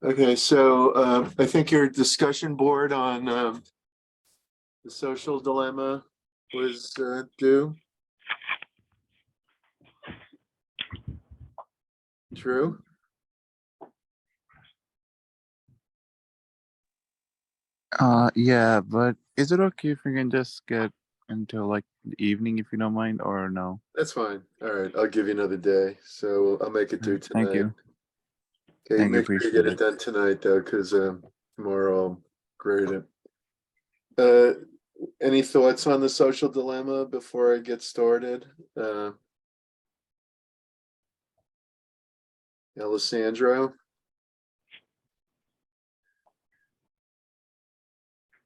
Okay, so I think your discussion board on the social dilemma was due. True? Yeah, but is it okay if we can just get into like the evening if you don't mind, or no? That's fine. All right, I'll give you another day. So I'll make it due Thank tonight. you. Okay, Thank you, make sure you get appreciate it it. done tonight though, because tomorrow I'll grade it. Uh, any thoughts on the social dilemma before I get started? Alessandro,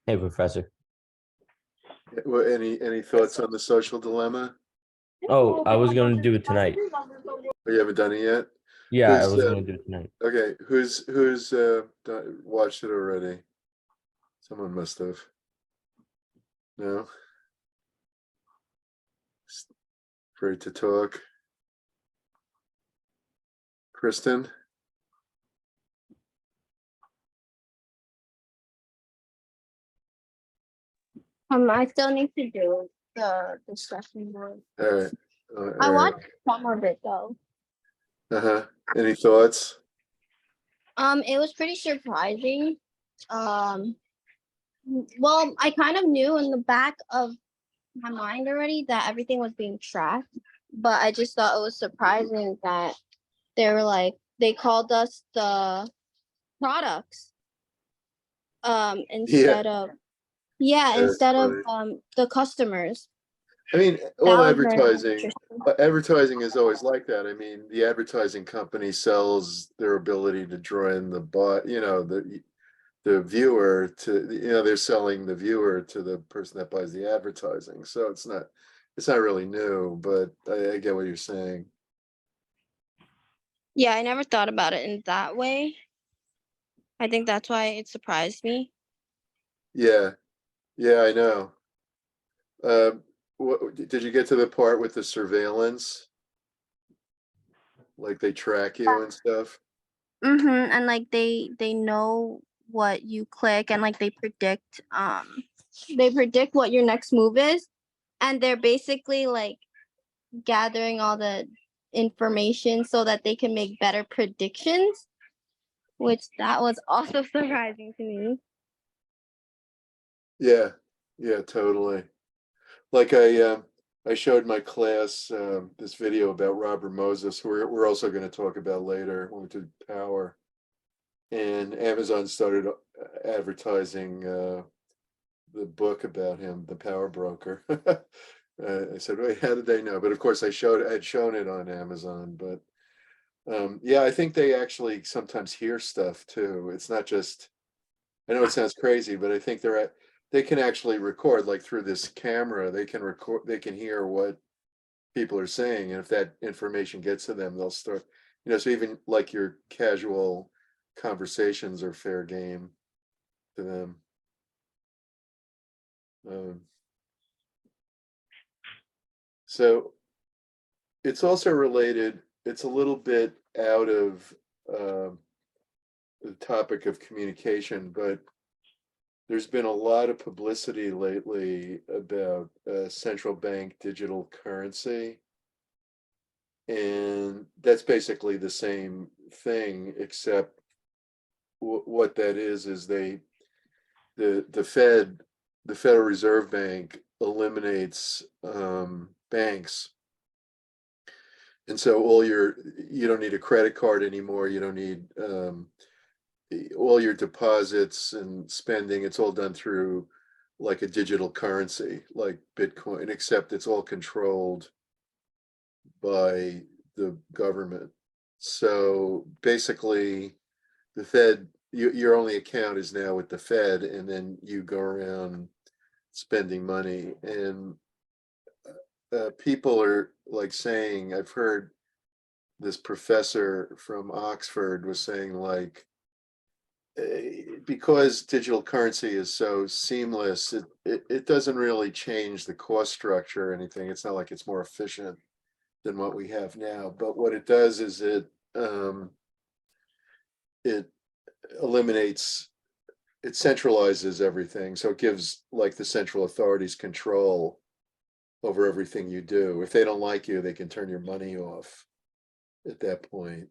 Hey, Professor. any thoughts on the social dilemma? Oh, I was going to do it tonight. Oh, you haven't done it yet? Yeah, I Who's was going to do it tonight. okay? Who's watched it already? Someone must have. No, afraid to talk. Kristen, I still need to do the discussion board. all right, all I right. watched some of it though. Uh-huh. Any thoughts? It was pretty surprising. Um, well, I kind of knew in the back of my mind already that everything was being tracked, but I just thought it was surprising that they were like they called us the products Yeah, instead of yeah that's instead of funny. the customers. I mean, That all was very advertising, interesting. advertising is always like that. I mean, the advertising company sells their ability to draw in the the viewer to, they're selling the viewer to the person that buys the advertising. So it's not really new, but I get what you're saying. Yeah, I never thought about it in that way. I think that's why it surprised me. Yeah, yeah, I know. What did you get to the part with the surveillance? Like they track you and stuff? And like they know what you click and like they predict what your next move is, and they're basically like gathering all the information so that they can make better predictions, which that was also surprising to me. Yeah, yeah, totally. Like I showed my class this video about Robert Moses, who we're also going to talk about later when we do power. And Amazon started advertising the book about him, The Power Broker. I said, wait, how did they know? But of course, I'd shown it on Amazon. But yeah, I think they actually sometimes hear stuff too. It's not just. I know it sounds crazy, but I think they can actually record, like through this camera. They can record. They can hear what people are saying, and if that information gets to them, they'll start. So even like your casual conversations are fair game to them. Um, so it's also related. It's a little bit out of the topic of communication, but there's been a lot of publicity lately about central bank digital currency. And that's basically the same thing, except what that is the Federal Reserve Bank eliminates banks. And so you don't need a credit card anymore. You don't need all your deposits and spending. It's all done through like a digital currency, like Bitcoin, except it's all controlled by the government. So basically, the Fed, your only account is now with the Fed, and then you go around spending money. And people are like saying, I've heard this professor from Oxford was saying, like, because digital currency is so seamless, it doesn't really change the cost structure or anything. It's not like it's more efficient than what we have now. But what it does is it eliminates, it centralizes everything. So it gives like the central authorities control over everything you do. If they don't like you, they can turn your money off at that point.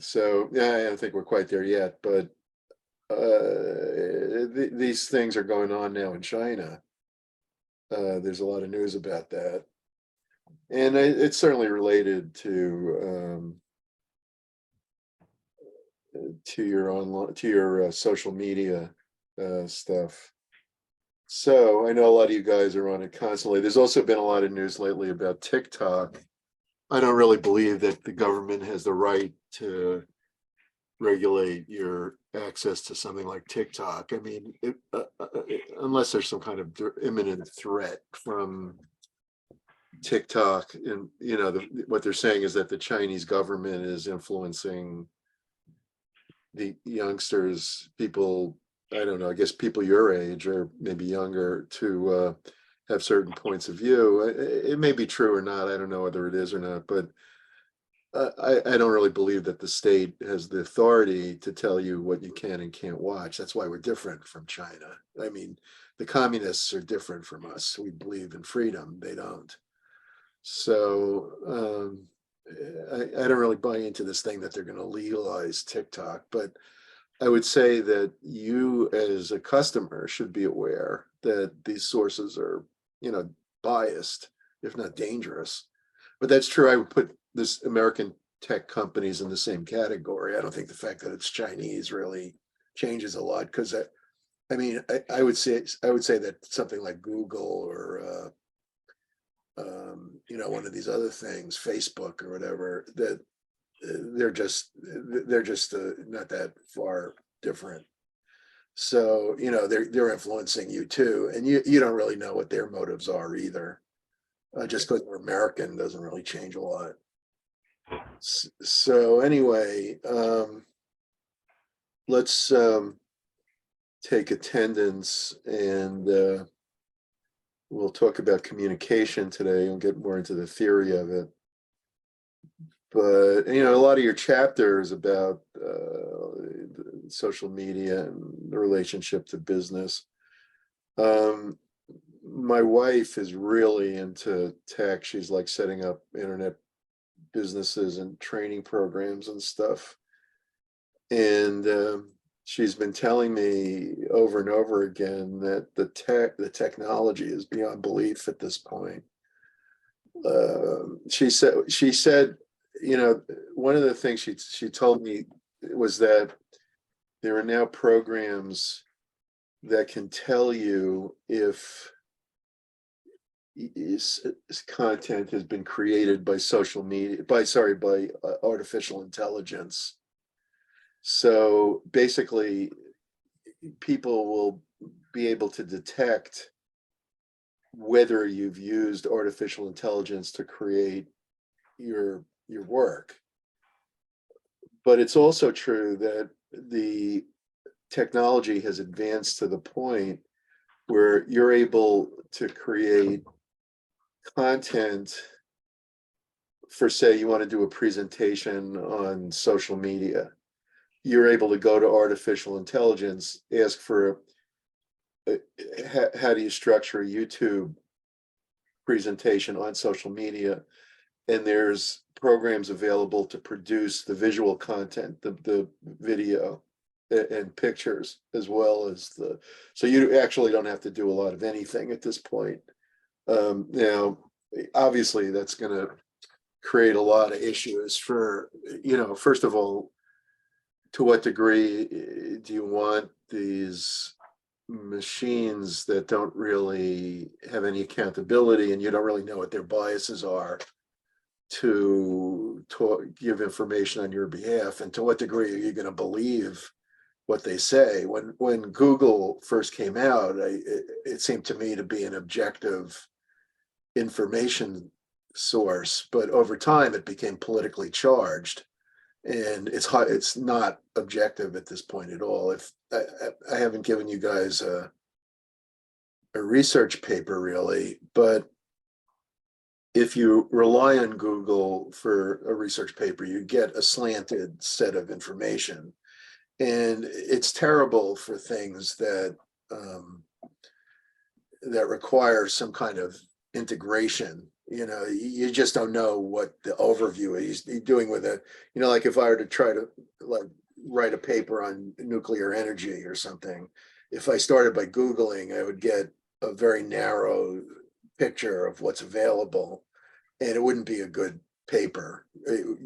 So yeah, I don't think we're quite there yet, but these things are going on now in China. There's a lot of news about that, and it's certainly related to your online, to your social media stuff. So I know a lot of you guys are on it constantly. There's also been a lot of news lately about TikTok. I don't really believe that the government has the right to regulate your access to something like TikTok. I mean, unless there's some kind of imminent threat from TikTok, and what they're saying is that the Chinese government is influencing the youngsters, people, I don't know, I guess people your age or maybe younger, to have certain points of view. It may be true or not. I don't know whether it is or not, but I don't really believe that the state has the authority to tell you what you can and can't watch. That's why we're different from China. I mean, the communists are different from us. We believe in freedom. They don't. So I don't really buy into this thing that they're going to legalize TikTok, but I would say that you as a customer should be aware that these sources are, biased, if not dangerous. But that's true. I would put this American tech companies in the same category. I don't think the fact that it's Chinese really changes a lot, because I mean, I would say that something like Google or one of these other things, Facebook or whatever, that they're just not that far different. So they're influencing you too, and you don't really know what their motives are either. Just because we're American doesn't really change a lot. So anyway, let's take attendance, and we'll talk about communication today and get more into the theory of it. But a lot of your chapters about social media and the relationship to business. My wife is really into tech. She's like setting up internet businesses and training programs and stuff. And she's been telling me over and over again that the technology is beyond belief at this point. She said, one of the things she told me was that there are now programs that can tell you if content has been created by social media, by artificial intelligence. So basically, people will be able to detect whether you've used artificial intelligence to create your work. But it's also true that the technology has advanced to the point where you're able to create content for, say, you want to do a presentation on social media. You're able to go to artificial intelligence, ask for how do you structure a YouTube presentation on social media, and there's programs available to produce the visual content, the video and pictures, as well as so you actually don't have to do a lot of anything at this point. Now, obviously, that's going to create a lot of issues for, first of all, to what degree do you want these machines that don't really have any accountability and you don't really know what their biases are to give information on your behalf? And to what degree are you going to believe what they say? When Google first came out, it seemed to me to be an objective information source, but over time it became politically charged, and it's not objective at this point at all. If I haven't given you guys a research paper really, but if you rely on Google for a research paper, you get a slanted set of information. And it's terrible for things that require some kind of integration. You just don't know what the overview is. You're doing with it. Like if I were to try to like write a paper on nuclear energy or something, if I started by Googling, I would get a very narrow picture of what's available, and it wouldn't be a good paper.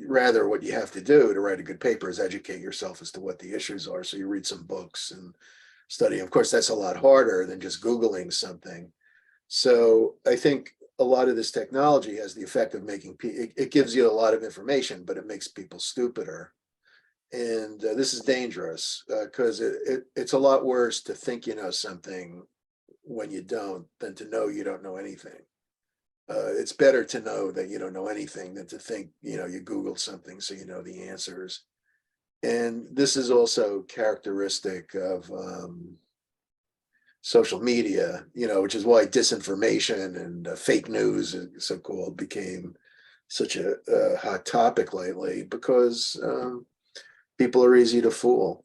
Rather, what you have to do to write a good paper is educate yourself as to what the issues are. So you read some books and study. Of course, that's a lot harder than just Googling something. So I think a lot of this technology has the effect of making it gives you a lot of information, but it makes people stupider. And this is dangerous because it's a lot worse to think you know something when you don't than to know you don't know anything. It's better to know that you don't know anything than to think you Googled something so you know the answers. And this is also characteristic of social media, which is why disinformation and fake news, so-called, became such a hot topic lately, because people are easy to fool.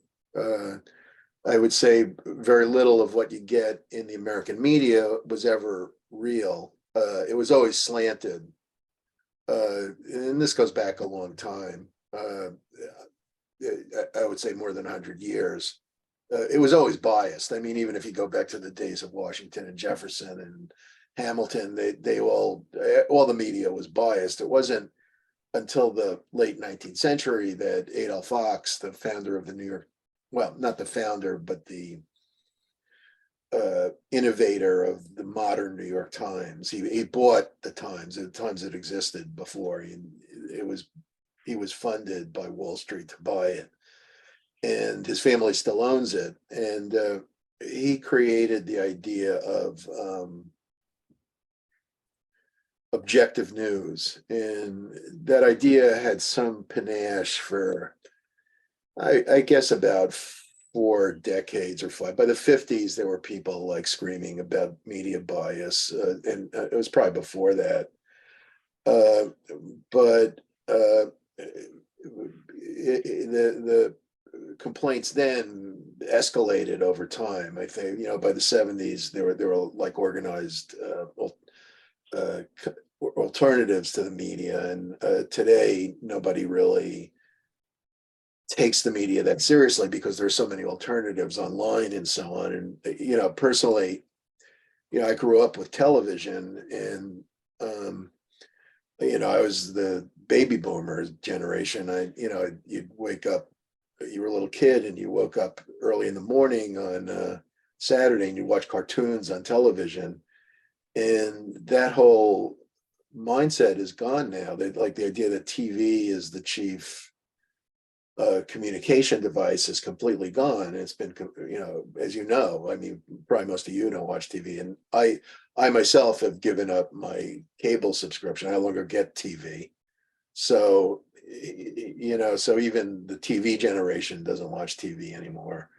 I would say very little of what you get in the American media was ever real. It was always slanted. And this goes back a long time. I would say more than 100 years. It was always biased. I mean, even if you go back to the days of Washington and Jefferson and Hamilton, they all the media was biased. It wasn't until the late 19th century that Adolph Fox, the founder of the New York, well, not the founder, but the innovator of the modern New York Times. He bought the Times that existed before. He was funded by Wall Street to buy it, and his family still owns it. And he created the idea of objective news, and that idea had some panache for, I guess, about 4 decades or 5. By the 50s, there were people like screaming about media bias, and it was probably before that. But the complaints then escalated over time. I think, by the 70s, there were like organized alternatives to the media, and today nobody really takes the media that seriously because there's so many alternatives online and so on. And personally, I grew up with television, and I was the baby boomer generation. You'd wake up, you were a little kid, and you woke up early in the morning on Saturday, and you watch cartoons on television, and that whole mindset is gone now. They like the idea that TV is the chief communication device is completely gone. It's been, as I mean, probably most of you don't watch TV, and I myself have given up my cable subscription. I no longer get TV. So, so even the TV generation doesn't watch TV anymore.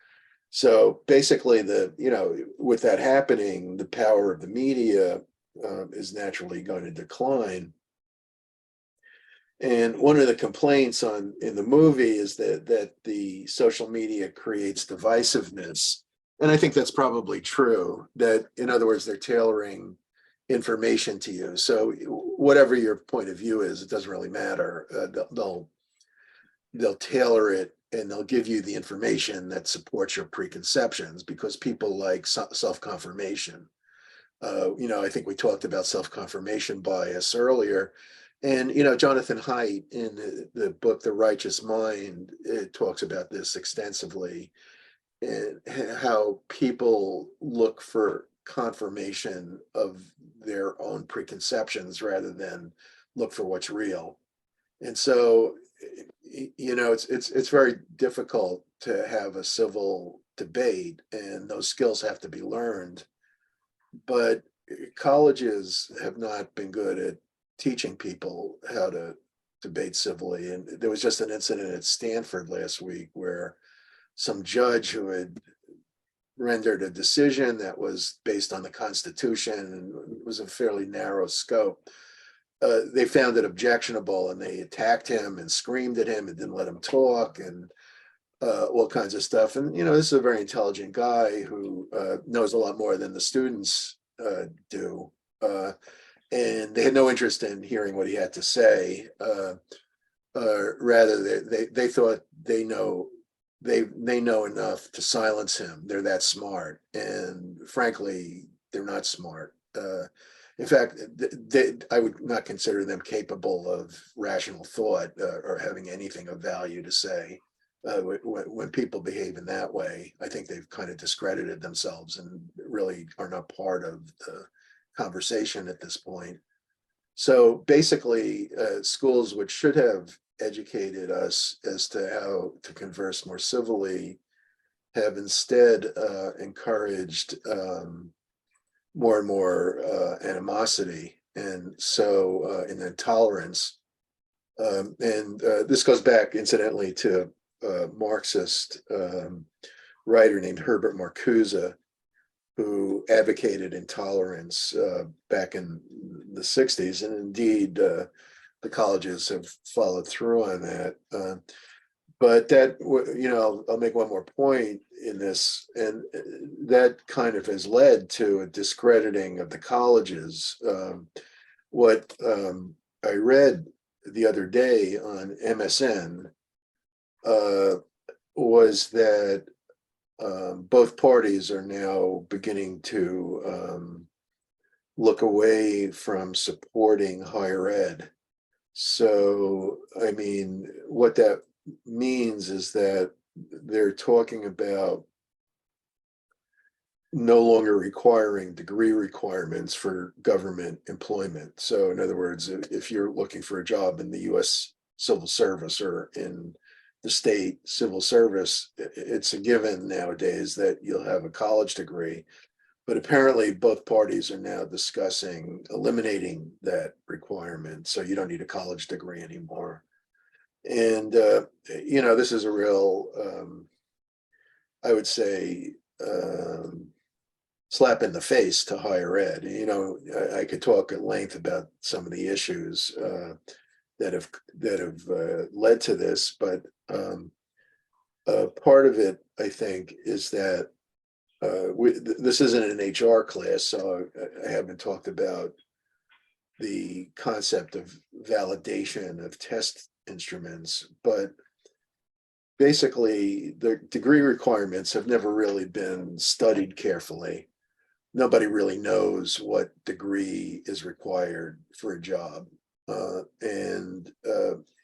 So basically with that happening, the power of the media is naturally going to decline. And one of the complaints in the movie is that the social media creates divisiveness. And I think that's probably true, that, in other words, they're tailoring information to you. So whatever your point of view is, it doesn't really matter. They'll tailor it, and they'll give you the information that supports your preconceptions, because people like self-confirmation. I think we talked about self-confirmation bias earlier. And, Jonathan Haidt, in the book, The Righteous Mind, it talks about this extensively, and how people look for confirmation of their own preconceptions rather than look for what's real. And so, it's very difficult to have a civil debate, and those skills have to be learned. But colleges have not been good at teaching people how to debate civilly. And there was just an incident at Stanford last week where some judge who had rendered a decision that was based on the Constitution and was a fairly narrow scope, they found it objectionable, and they attacked him and screamed at him and didn't let him talk, and all kinds of stuff. And, this is a very intelligent guy who knows a lot more than the students do. And they had no interest in hearing what he had to say. Rather, they thought they know enough to silence him. They're that smart, and frankly, they're not smart. In fact, I would not consider them capable of rational thought or having anything of value to say. When people behave in that way, I think they've kind of discredited themselves and really are not part of the conversation at this point. So basically, schools which should have educated us as to how to converse more civilly have instead encouraged more and more animosity, and so and intolerance. And this goes back, incidentally, to a Marxist writer named Herbert Marcuse, who advocated intolerance back in the 60s. And indeed, the colleges have followed through on that. But that, I'll make one more point in this, and that kind of has led to a discrediting of the colleges. What I read the other day on MSN was that both parties are now beginning to look away from supporting higher ed. So, I mean, what that means is that they're talking about no longer requiring degree requirements for government employment. So, in other words, if you're looking for a job in the US civil service or in the state civil service, it's a given nowadays that you'll have a college degree. But apparently both parties are now discussing eliminating that requirement. So you don't need a college degree anymore. And, this is a real, I would say, slap in the face to higher ed. I could talk at length about some of the issues that have led to this, but part of it, I think, is that this isn't an HR class, so I haven't talked about the concept of validation of test instruments, but basically the degree requirements have never really been studied carefully. Nobody really knows what degree is required for a job. And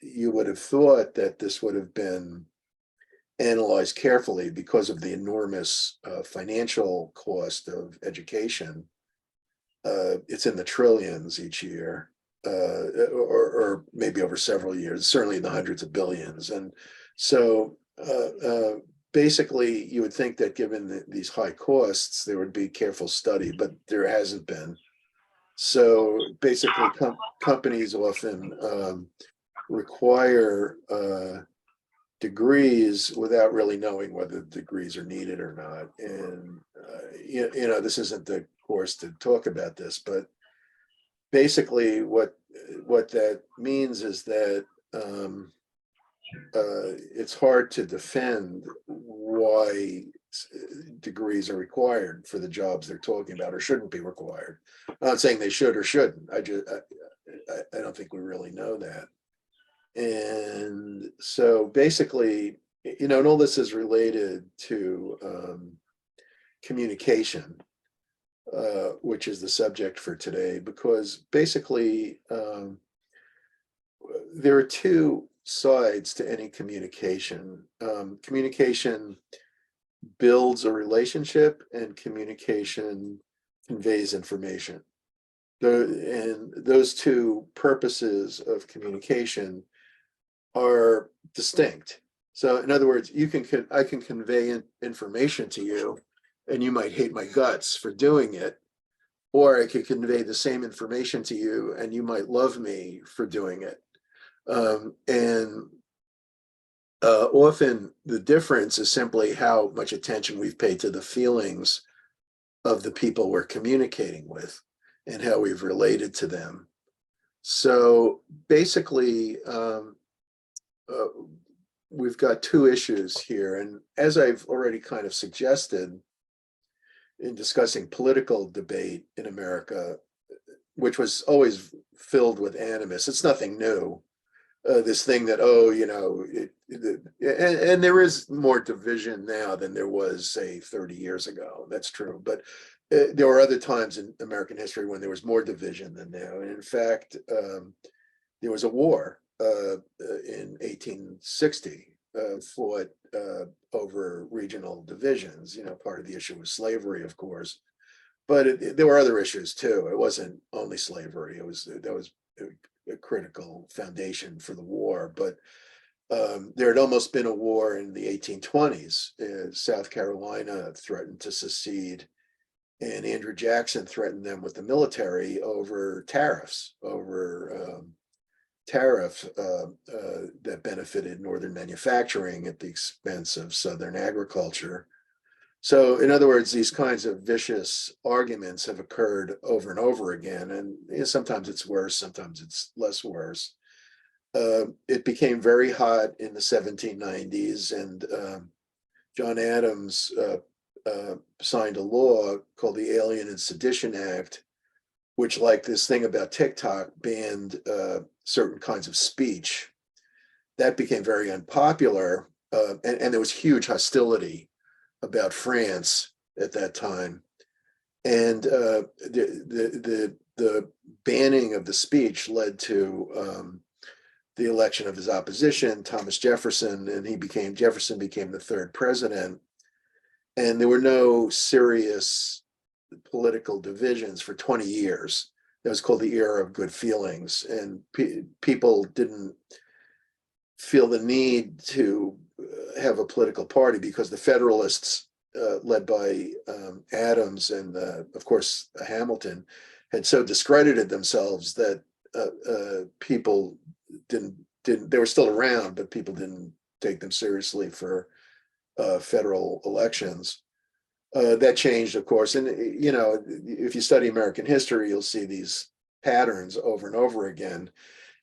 you would have thought that this would have been analyzed carefully because of the enormous financial cost of education. It's in the trillions each year, or maybe over several years, certainly in the hundreds of billions. And so basically, you would think that given these high costs, there would be careful study, but there hasn't been. So basically, companies often require degrees without really knowing whether the degrees are needed or not. And, this isn't the course to talk about this, but basically what that means is that it's hard to defend why degrees are required for the jobs they're talking about or shouldn't be required. I'm not saying they should or shouldn't. I don't think we really know that. And so basically, and all this is related to communication, which is the subject for today, because basically there are two sides to any communication. Communication builds a relationship, and communication conveys information. And those two purposes of communication are distinct. So in other words, I can convey information to you, and you might hate my guts for doing it, or I could convey the same information to you and you might love me for doing it. And often the difference is simply how much attention we've paid to the feelings of the people we're communicating with and how we've related to them. So basically, we've got two issues here. And as I've already kind of suggested in discussing political debate in America, which was always filled with animus, it's nothing new. This thing that, oh, and there is more division now than there was, say, 30 years ago. That's true. But there were other times in American history when there was more division than now. And in fact, there was a war in 1860 fought over regional divisions. Part of the issue was slavery, of course, but there were other issues too. It wasn't only slavery. That was a critical foundation for the war. But there had almost been a war in the 1820s. South Carolina threatened to secede, and Andrew Jackson threatened them with the military over tariffs, over tariff that benefited Northern manufacturing at the expense of Southern agriculture. So in other words, these kinds of vicious arguments have occurred over and over again. And sometimes it's worse, sometimes it's less worse. It became very hot in the 1790s, and John Adams signed a law called the Alien and Sedition Act, which, like this thing about TikTok, banned certain kinds of speech. That became very unpopular, and there was huge hostility about France at that time. And the banning of the speech led to the election of his opposition, Thomas Jefferson, and Jefferson became the third president. And there were no serious political divisions for 20 years. That was called the era of good feelings, and people didn't feel the need to have a political party because the Federalists, led by Adams and of course Hamilton, had so discredited themselves that people didn't. They were still around, but people didn't take them seriously for federal elections. That changed, of course, and if you study American history, you'll see these patterns over and over again.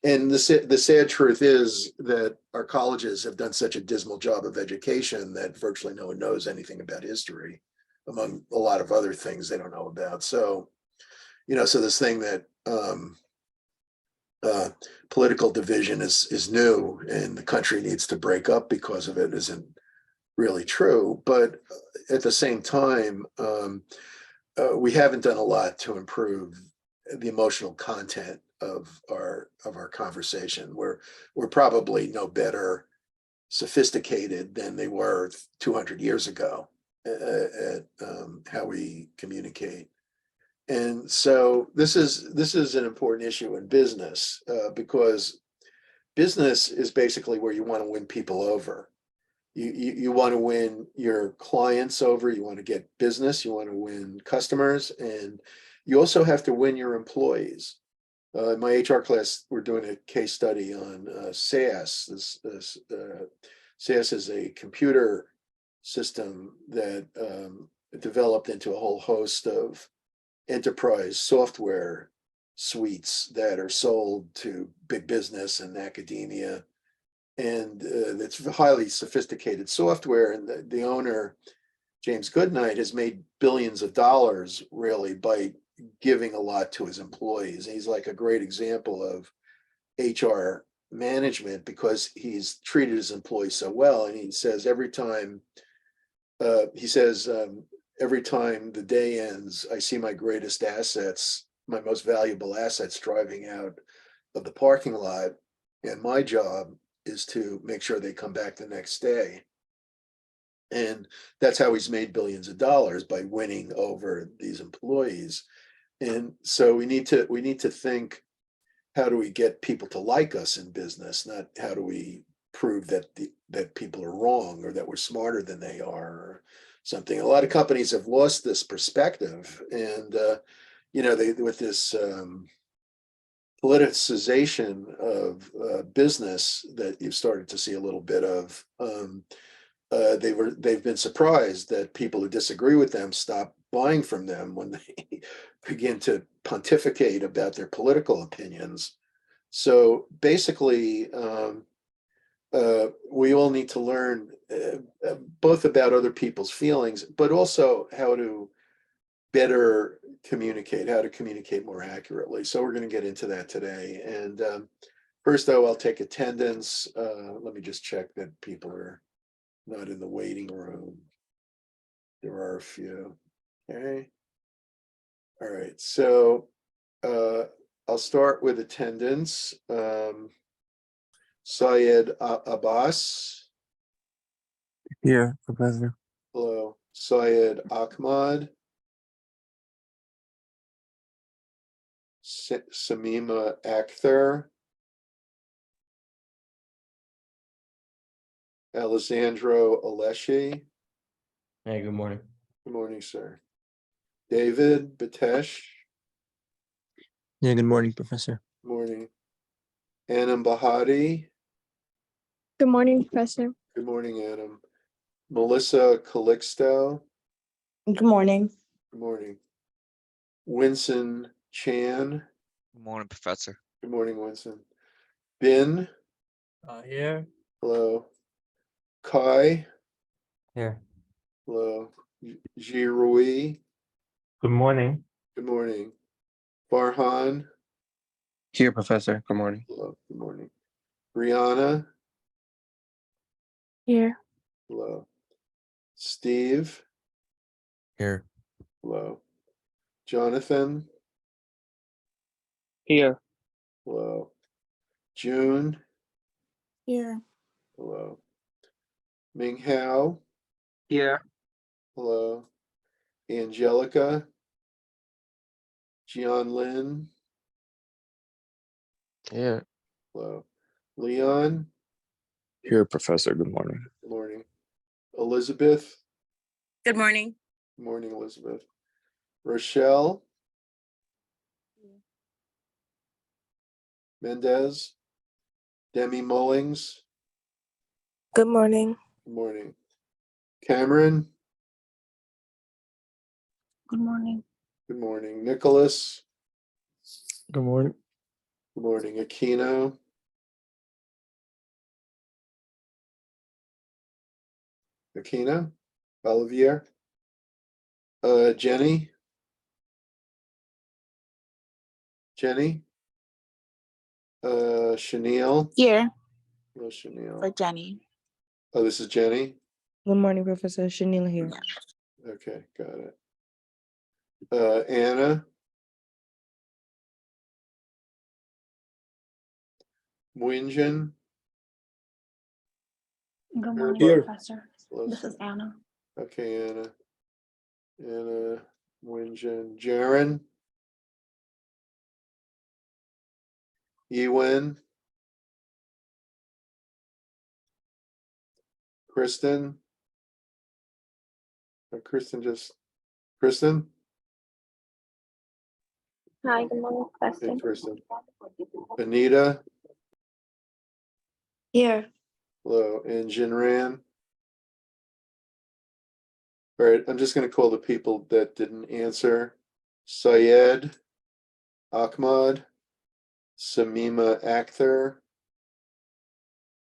And the sad truth is that our colleges have done such a dismal job of education that virtually no one knows anything about history, among a lot of other things they don't know about. So, so this thing that political division is new and the country needs to break up because of it isn't really true. But at the same time, we haven't done a lot to improve the emotional content of our conversation. We're probably no better sophisticated than they were 200 years ago at how we communicate. And so this is an important issue in business because business is basically where you want to win people over. You want to win your clients over, you want to get business, you want to win customers, and you also have to win your employees. In my HR class, we're doing a case study on SAS. SAS is a computer system that developed into a whole host of enterprise software suites that are sold to big business and academia. And it's highly sophisticated software. And the owner, James Goodnight, has made billions of dollars really by giving a lot to his employees. And he's like a great example of HR management because he's treated his employees so well. And he says every time the day ends, I see my greatest assets, my most valuable assets driving out of the parking lot. And my job is to make sure they come back the next day. And that's how he's made billions of dollars, by winning over these employees. And so we need to think, how do we get people to like us in business, not how do we prove that people are wrong or that we're smarter than they are or something. A lot of companies have lost this perspective, and with this politicization of business that you've started to see a little bit of, they've been surprised that people who disagree with them stop buying from them when they begin to pontificate about their political opinions. So basically, we all need to learn both about other people's feelings, but also how to better communicate, how to communicate more accurately. So we're going to get into that today. And first, though, I'll take attendance. Let me just check that people are not in the waiting room. There are a few. Okay. All right. So I'll start with attendance. Syed Abbas. Here, Professor. Hello. Syed Ahmad. Samima Akhtar. Alessandro Alessi. Hey, good morning. Good morning, sir. David Batesh. Yeah, good morning, Professor. Good morning. Anam Bahati. Good morning, Professor. Good morning, Anam. Melissa Calixto. Good morning. Good morning. Winston Chan. Good morning, Professor. Good morning, Winston. Bin. Here. Hello. Kai. Here. Hello. Ji Rui. Good morning. Good morning. Farhan. Here, Professor. Good morning. Hello. Good morning. Brianna. Here. Hello. Steve. Here. Hello. Jonathan. Here. Hello. June. Here. Hello. Ming Hao. Here. Hello. Angelica. Jian Lin. Here. Hello. Leon. Here, Professor. Good morning. Good morning. Elizabeth. Good morning. Good morning, Elizabeth. Rochelle. Mendez. Demi Mullings. Good morning. Good morning. Cameron. Good morning. Good morning. Nicholas. Good morning. Good morning. Aquino. Aquino. Olivier. Jenny. Jenny. Chenille. Here No, Chenille. for Jenny. Oh, this is Jenny. Good morning, Professor. Shanila here. Okay, got it. Anna. Mwingen. Good morning, Here. Professor. This is Anna. Okay, Anna. Anna Mwingen. Jaren. Ewen. Kristen. Kristen. Hi, good morning, Professor. Hey, Kristen. Anita. Here. Hello, and Jinran. All right, I'm just going to call the people that didn't answer. Syed Ahmad, Samima Akhtar,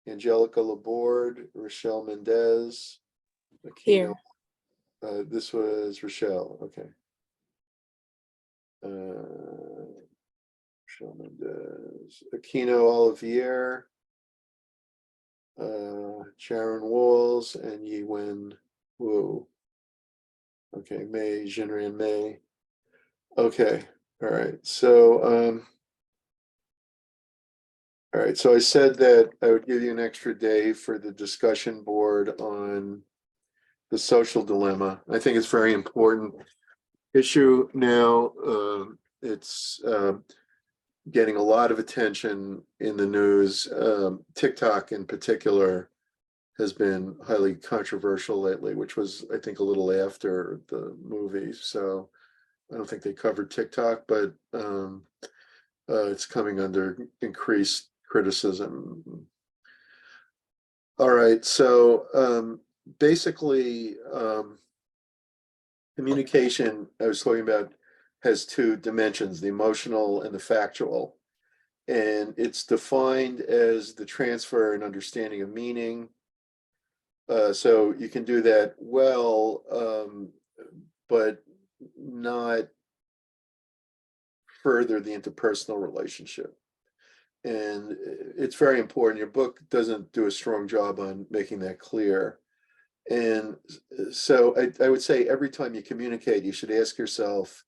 Angelica Laborde, Rochelle Mendez. Here. This was Rochelle. Okay. Rochelle Mendez, Aquino Olivier, Sharon Walls, and Yiwen Wu. Okay, May, Jinran May. Okay, all right. So all right, so I said that I would give you an extra day for the discussion board on the social dilemma. I think it's very important issue now. It's getting a lot of attention in the news. TikTok in particular has been highly controversial lately, which was, I think, a little after the movie. So I don't think they covered TikTok, but it's coming under increased criticism. All right, so basically, communication I was talking about has two dimensions, the emotional and the factual. And it's defined as the transfer and understanding of meaning. So you can do that well, but not further the interpersonal relationship. And it's very important. Your book doesn't do a strong job on making that clear. And so I would say every time you communicate, you should ask yourself,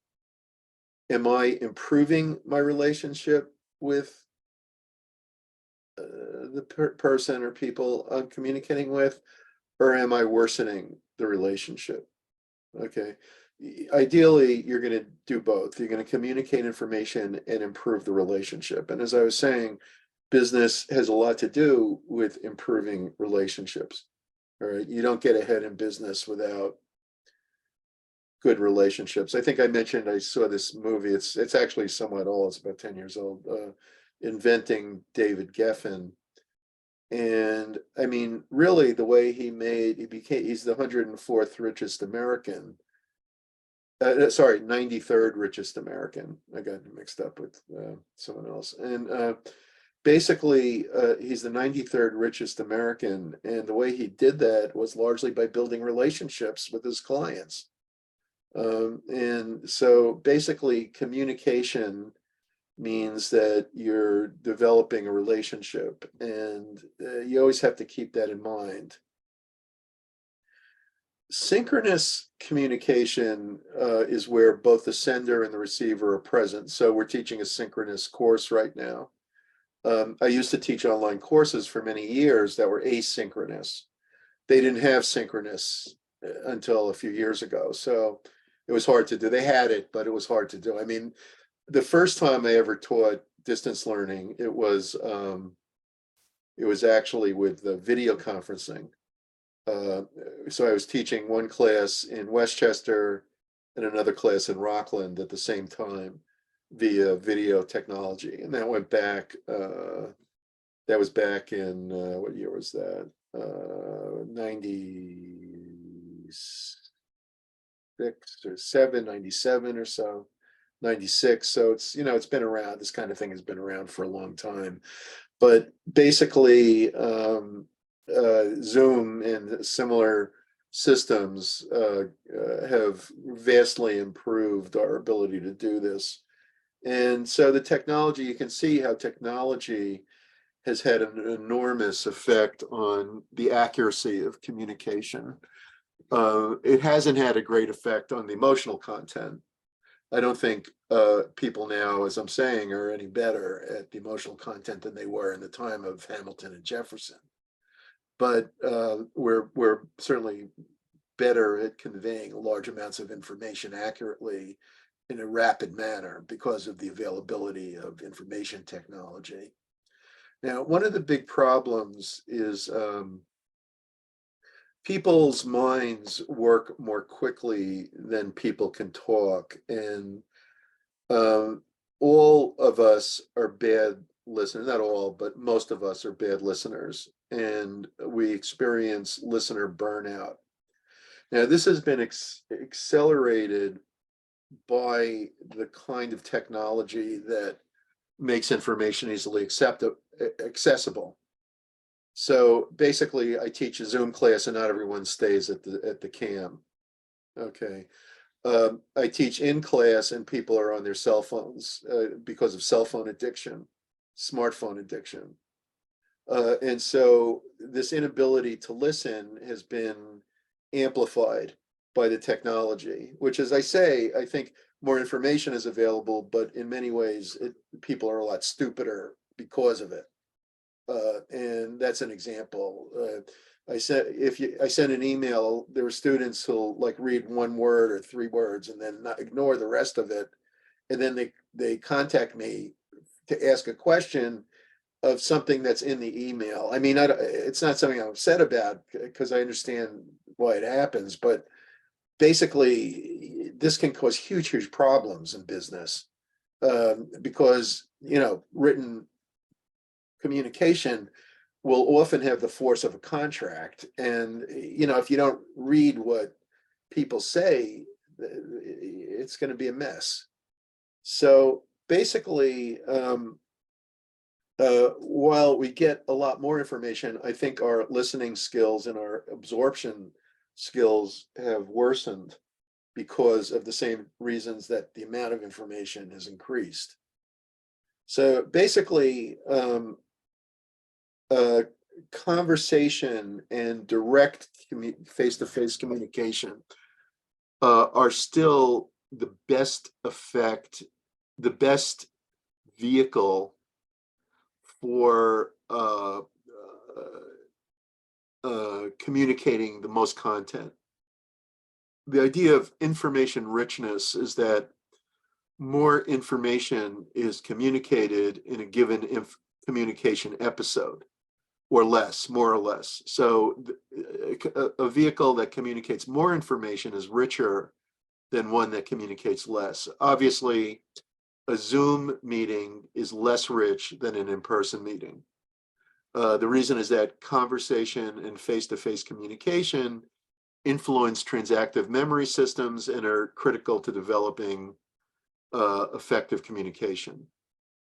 am I improving my relationship with the person or people I'm communicating with, or am I worsening the relationship? Okay. Ideally, you're going to do both. You're going to communicate information and improve the relationship. And as I was saying, business has a lot to do with improving relationships. All right. You don't get ahead in business without good relationships. I think I mentioned I saw this movie. It's actually somewhat old. It's about 10 years old. Inventing David Geffen. And I mean, really, the way he's the 104th richest American. Sorry, 93rd richest American. I got mixed up with someone else. And basically, he's the 93rd richest American. And the way he did that was largely by building relationships with his clients. And so basically, communication means that you're developing a relationship, and you always have to keep that in mind. Synchronous communication is where both the sender and the receiver are present. So we're teaching a synchronous course right now. I used to teach online courses for many years that were asynchronous. They didn't have synchronous until a few years ago. So it was hard to do. They had it, but it was hard to do. I mean, the first time I ever taught distance learning, it was actually with the video conferencing. So I was teaching one class in Westchester and another class in Rockland at the same time via video technology. And that went back, that was back in, what year was that? 96 or 97 or so. 96. So it's, it's been around. This kind of thing has been around for a long time. But basically, Zoom and similar systems have vastly improved our ability to do this. And so the technology, you can see how technology has had an enormous effect on the accuracy of communication. It hasn't had a great effect on the emotional content. I don't think people now, as I'm saying, are any better at the emotional content than they were in the time of Hamilton and Jefferson. But we're certainly better at conveying large amounts of information accurately in a rapid manner because of the availability of information technology. Now, one of the big problems is people's minds work more quickly than people can talk, and all of us are bad listeners. Not all, but most of us are bad listeners, and we experience listener burnout. Now, this has been accelerated by the kind of technology that makes information easily accessible. So basically, I teach a Zoom class, and not everyone stays at the cam. Okay. I teach in class, and people are on their cell phones because of cell phone addiction, smartphone addiction. And so this inability to listen has been amplified by the technology, which, as I say, I think more information is available, but in many ways, people are a lot stupider because of it. And that's an example. I send an email, there were students who'll like read one word or 3 words and then not ignore the rest of it. And then they contact me to ask a question of something that's in the email. I mean, it's not something I'm upset about because I understand why it happens, but basically this can cause huge problems in business because, written communication will often have the force of a contract. And, if you don't read what people say, it's going to be a mess. So basically, while we get a lot more information, I think our listening skills and our absorption skills have worsened because of the same reasons that the amount of information has increased. So basically, conversation and direct face-to-face communication are still the best effect, the best vehicle for communicating the most content. The idea of information richness is that more information is communicated in a given communication episode, or less, more or less. So a vehicle that communicates more information is richer than one that communicates less. Obviously, a Zoom meeting is less rich than an in-person meeting. The reason is that conversation and face-to-face communication influence transactive memory systems and are critical to developing effective communication.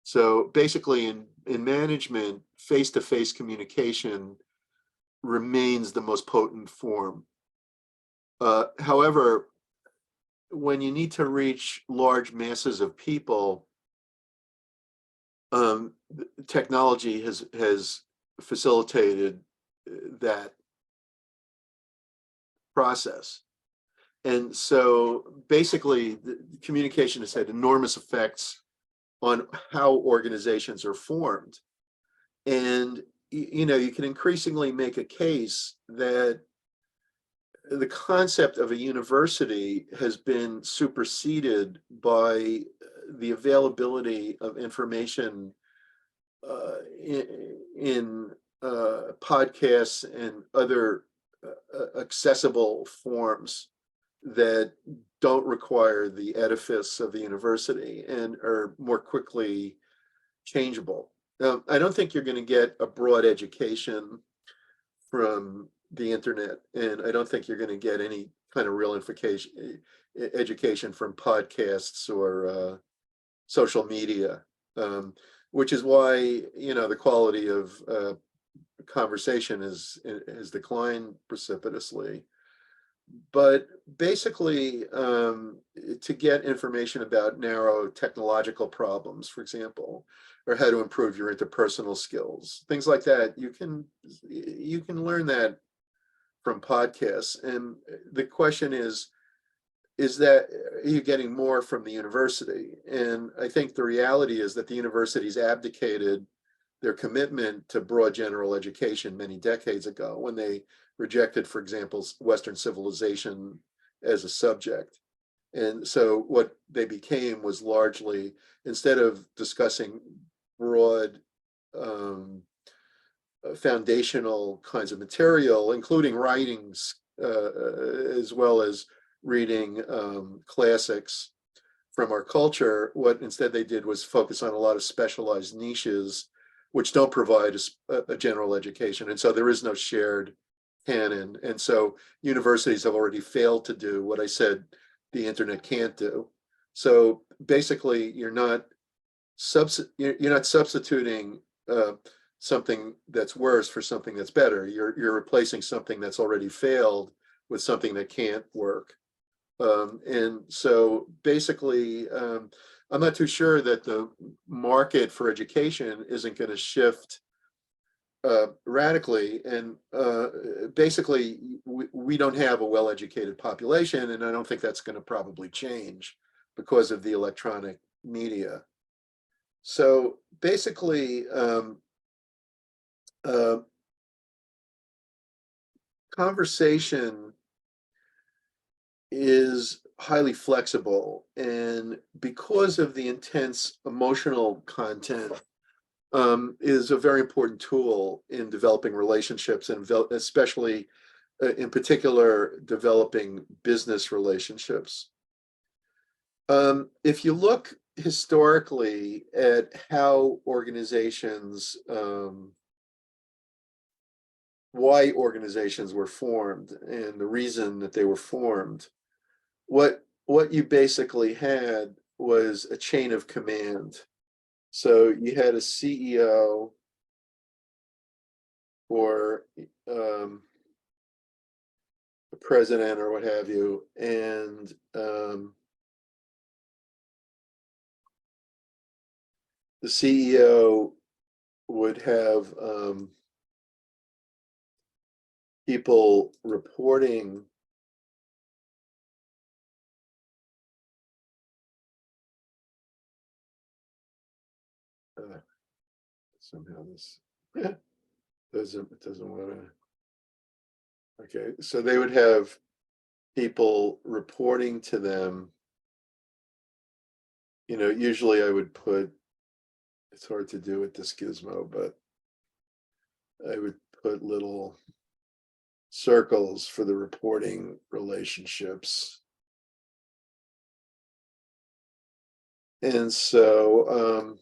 So basically in management, face-to-face communication remains the most potent form. However, when you need to reach large masses of people, technology has facilitated that process. And so basically the communication has had enormous effects on how organizations are formed. And you know, you can increasingly make a case that the concept of a university has been superseded by the availability of information in podcasts and other accessible forms that don't require the edifice of the university and are more quickly changeable. Now, I don't think you're going to get a broad education from the internet, and I don't think you're going to get any kind of real education from podcasts or social media, which is why, you know, the quality of conversation has declined precipitously. But basically, to get information about narrow technological problems, for example, or how to improve your interpersonal skills, things like that, you can learn that from podcasts. And the question is that, are you getting more from the university? And I think the reality is that the universities abdicated their commitment to broad general education many decades ago when they rejected, for example, Western civilization as a subject. And so what they became was largely, instead of discussing broad foundational kinds of material, including writings, as well as reading classics from our culture, what instead they did was focus on a lot of specialized niches which don't provide a general education. And so there is no shared canon. And so universities have already failed to do what I said the internet can't do. So basically, you're not substituting something that's worse for something that's better. You're replacing something that's already failed with something that can't work. And so basically, I'm not too sure that the market for education isn't going to shift radically. And basically, we don't have a well-educated population, and I don't think that's going to probably change because of the electronic media. So basically, conversation is highly flexible, and because of the intense emotional content, is a very important tool in developing relationships, and especially in particular developing business relationships. If you look historically at how organizations, why organizations were formed and the reason that they were formed, what you basically had was a chain of command. So you had a CEO or a president or what have you, and the CEO would have people reporting somehow this doesn't want to. Okay, so they would have people reporting to them. Usually I would put, it's hard to do with this gizmo, but I would put little circles for the reporting relationships. And so,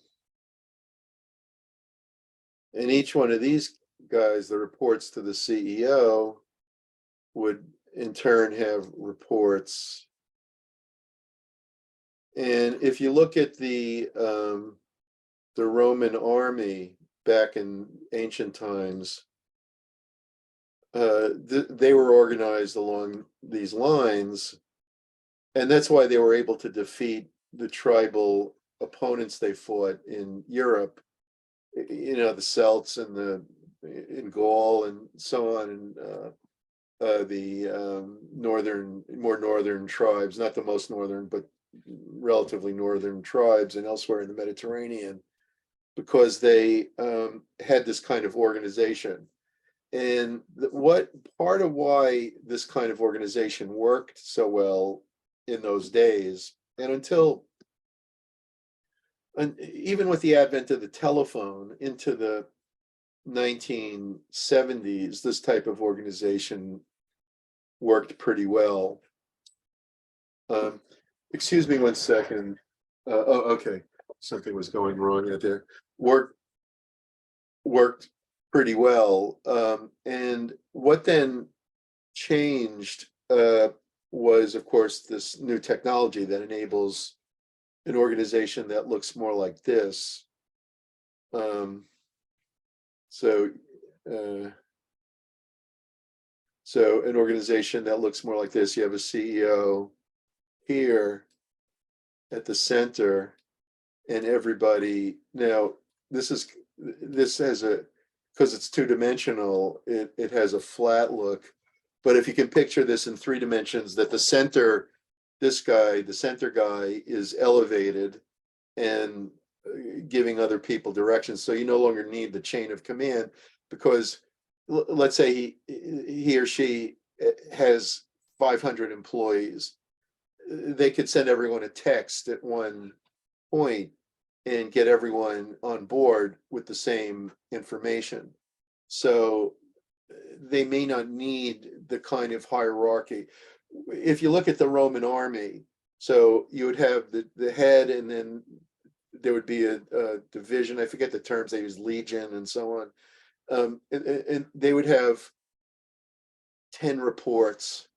and each one of these guys that reports to the CEO would in turn have reports. And if you look at the Roman army back in ancient times, they were organized along these lines, and that's why they were able to defeat the tribal opponents they fought in Europe. The Celts and in Gaul and so on, and the more northern tribes, not the most northern, but relatively northern tribes, and elsewhere in the Mediterranean, because they had this kind of organization. And what part of why this kind of organization worked so well in those days, and even with the advent of the telephone into the 1970s, this type of organization worked pretty well. Excuse me 1 second. Oh, okay. Something was going wrong out there. Worked pretty well. And what then changed was, of course, this new technology that enables an organization that looks more like this. So an organization that looks more like this, you have a CEO here at the center, and everybody. Now, this has because it's two-dimensional, it has a flat look. But if you can picture this in 3 dimensions, that the center guy is elevated and giving other people directions. So you no longer need the chain of command, because let's say he or she has 500 employees. They could send everyone a text at one point and get everyone on board with the same information. So they may not need the kind of hierarchy. If you look at the Roman army, so you would have the head, and then there would be a division. I forget the terms they use, legion and so on. And they would have 10 reports.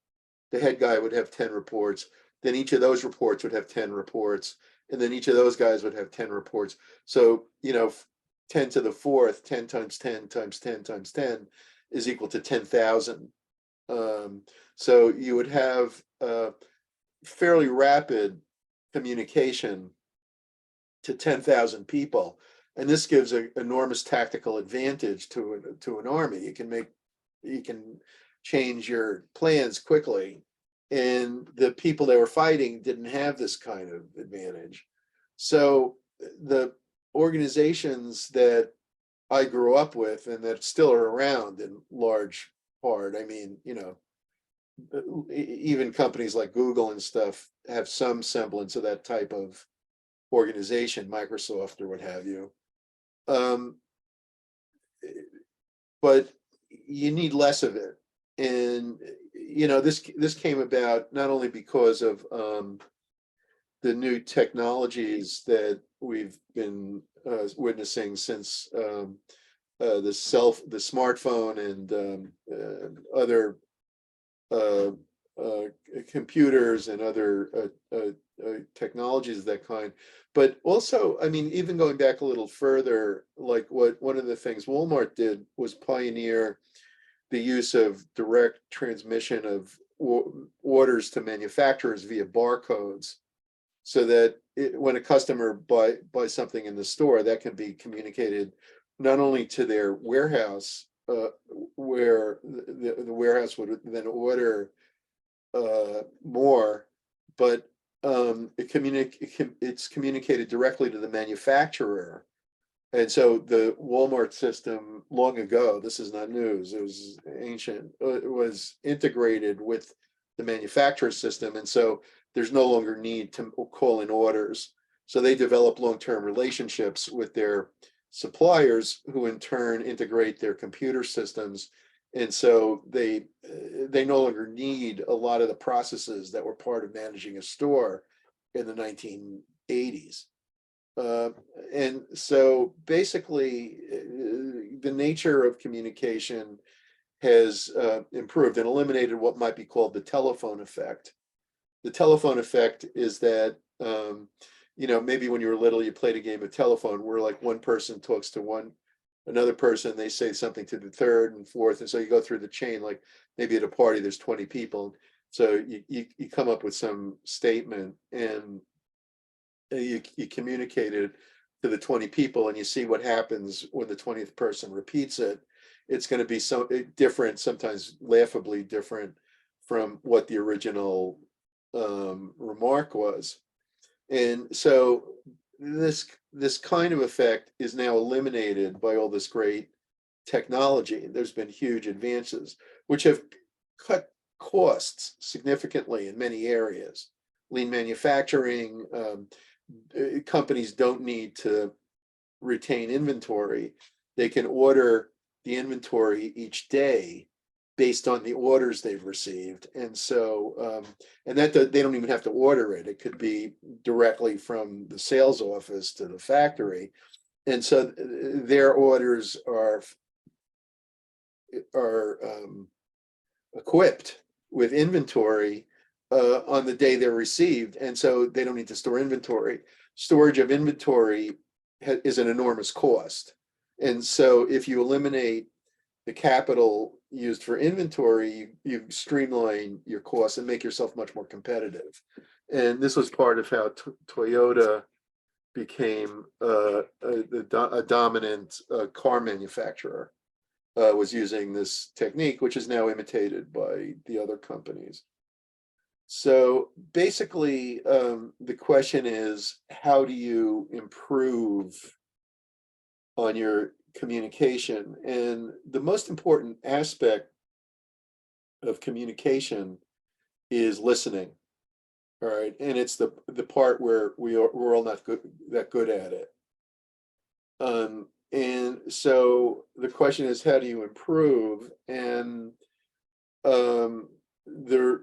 The head guy would have 10 reports. Then each of those reports would have 10 reports. And then each of those guys would have 10 reports. So, 10 to the fourth, 10 times 10 times 10 times 10 is equal to 10,000. So you would have fairly rapid communication to 10,000 people. And this gives an enormous tactical advantage to an army. You can change your plans quickly. And the people they were fighting didn't have this kind of advantage. So the organizations that I grew up with and that still are around in large part, I mean, even companies like Google and stuff have some semblance of that type of organization, Microsoft or what have you. But you need less of it. And this came about not only because of the new technologies that we've been witnessing since the smartphone and other computers and other technologies of that kind. But also, I mean, even going back a little further, like what one of the things Walmart did was pioneer the use of direct transmission of orders to manufacturers via barcodes, so that when a customer buys something in the store, that can be communicated not only to their warehouse, where the warehouse would then order more, but it's communicated directly to the manufacturer. And so the Walmart system long ago, this is not news, it was ancient, it was integrated with the manufacturer system. And so there's no longer need to call in orders. So they develop long-term relationships with their suppliers, who in turn integrate their computer systems. And so they no longer need a lot of the processes that were part of managing a store in the 1980s. And so basically, the nature of communication has improved and eliminated what might be called the telephone effect. The telephone effect is that, maybe when you were little, you played a game of telephone where like one person talks to another person, they say something to the third and fourth. And so you go through the chain, like maybe at a party, there's 20 people. So you come up with some statement, and you communicate it to the 20 people, and you see what happens when the 20th person repeats it. It's going to be so different, sometimes laughably different from what the original remark was. And so this kind of effect is now eliminated by all this great technology. There's been huge advances which have cut costs significantly in many areas. Lean manufacturing, companies don't need to retain inventory. They can order the inventory each day based on the orders they've received. And so, and that they don't even have to order it. It could be directly from the sales office to the factory. And so their orders are equipped with inventory on the day they're received. And so they don't need to store inventory. Storage of inventory is an enormous cost. And so if you eliminate the capital used for inventory, you streamline your costs and make yourself much more competitive. And this was part of how Toyota became a dominant car manufacturer, was using this technique, which is now imitated by the other companies. So basically, the question is, how do you improve on your communication? And the most important aspect of communication is listening. All right, and it's the part where we're all not that good at it. And so the question is, how do you improve? And there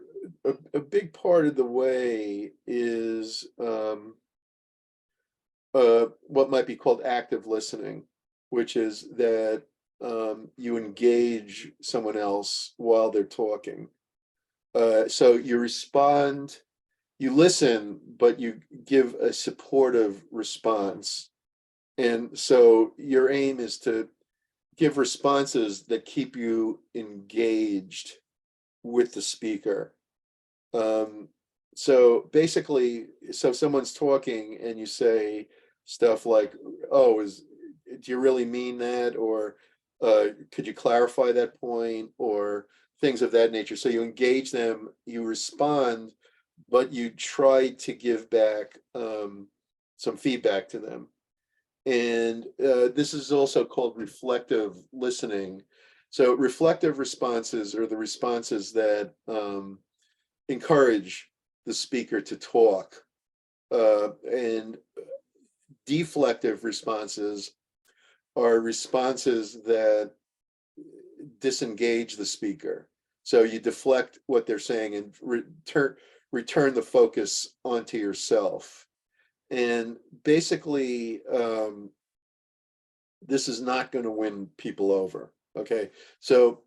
a big part of the way is what might be called active listening, which is that you engage someone else while they're talking. So you respond, you listen, but you give a supportive response. And so your aim is to give responses that keep you engaged with the speaker. So basically, so someone's talking and you say stuff like, oh, do you really mean that? Or could you clarify that point? Or things of that nature. So you engage them, you respond, but you try to give back some feedback to them. And this is also called reflective listening. So reflective responses are the responses that encourage the speaker to talk. And deflective responses are responses that disengage the speaker. So you deflect what they're saying and return the focus onto yourself. And basically, this is not going to win people over. Okay, so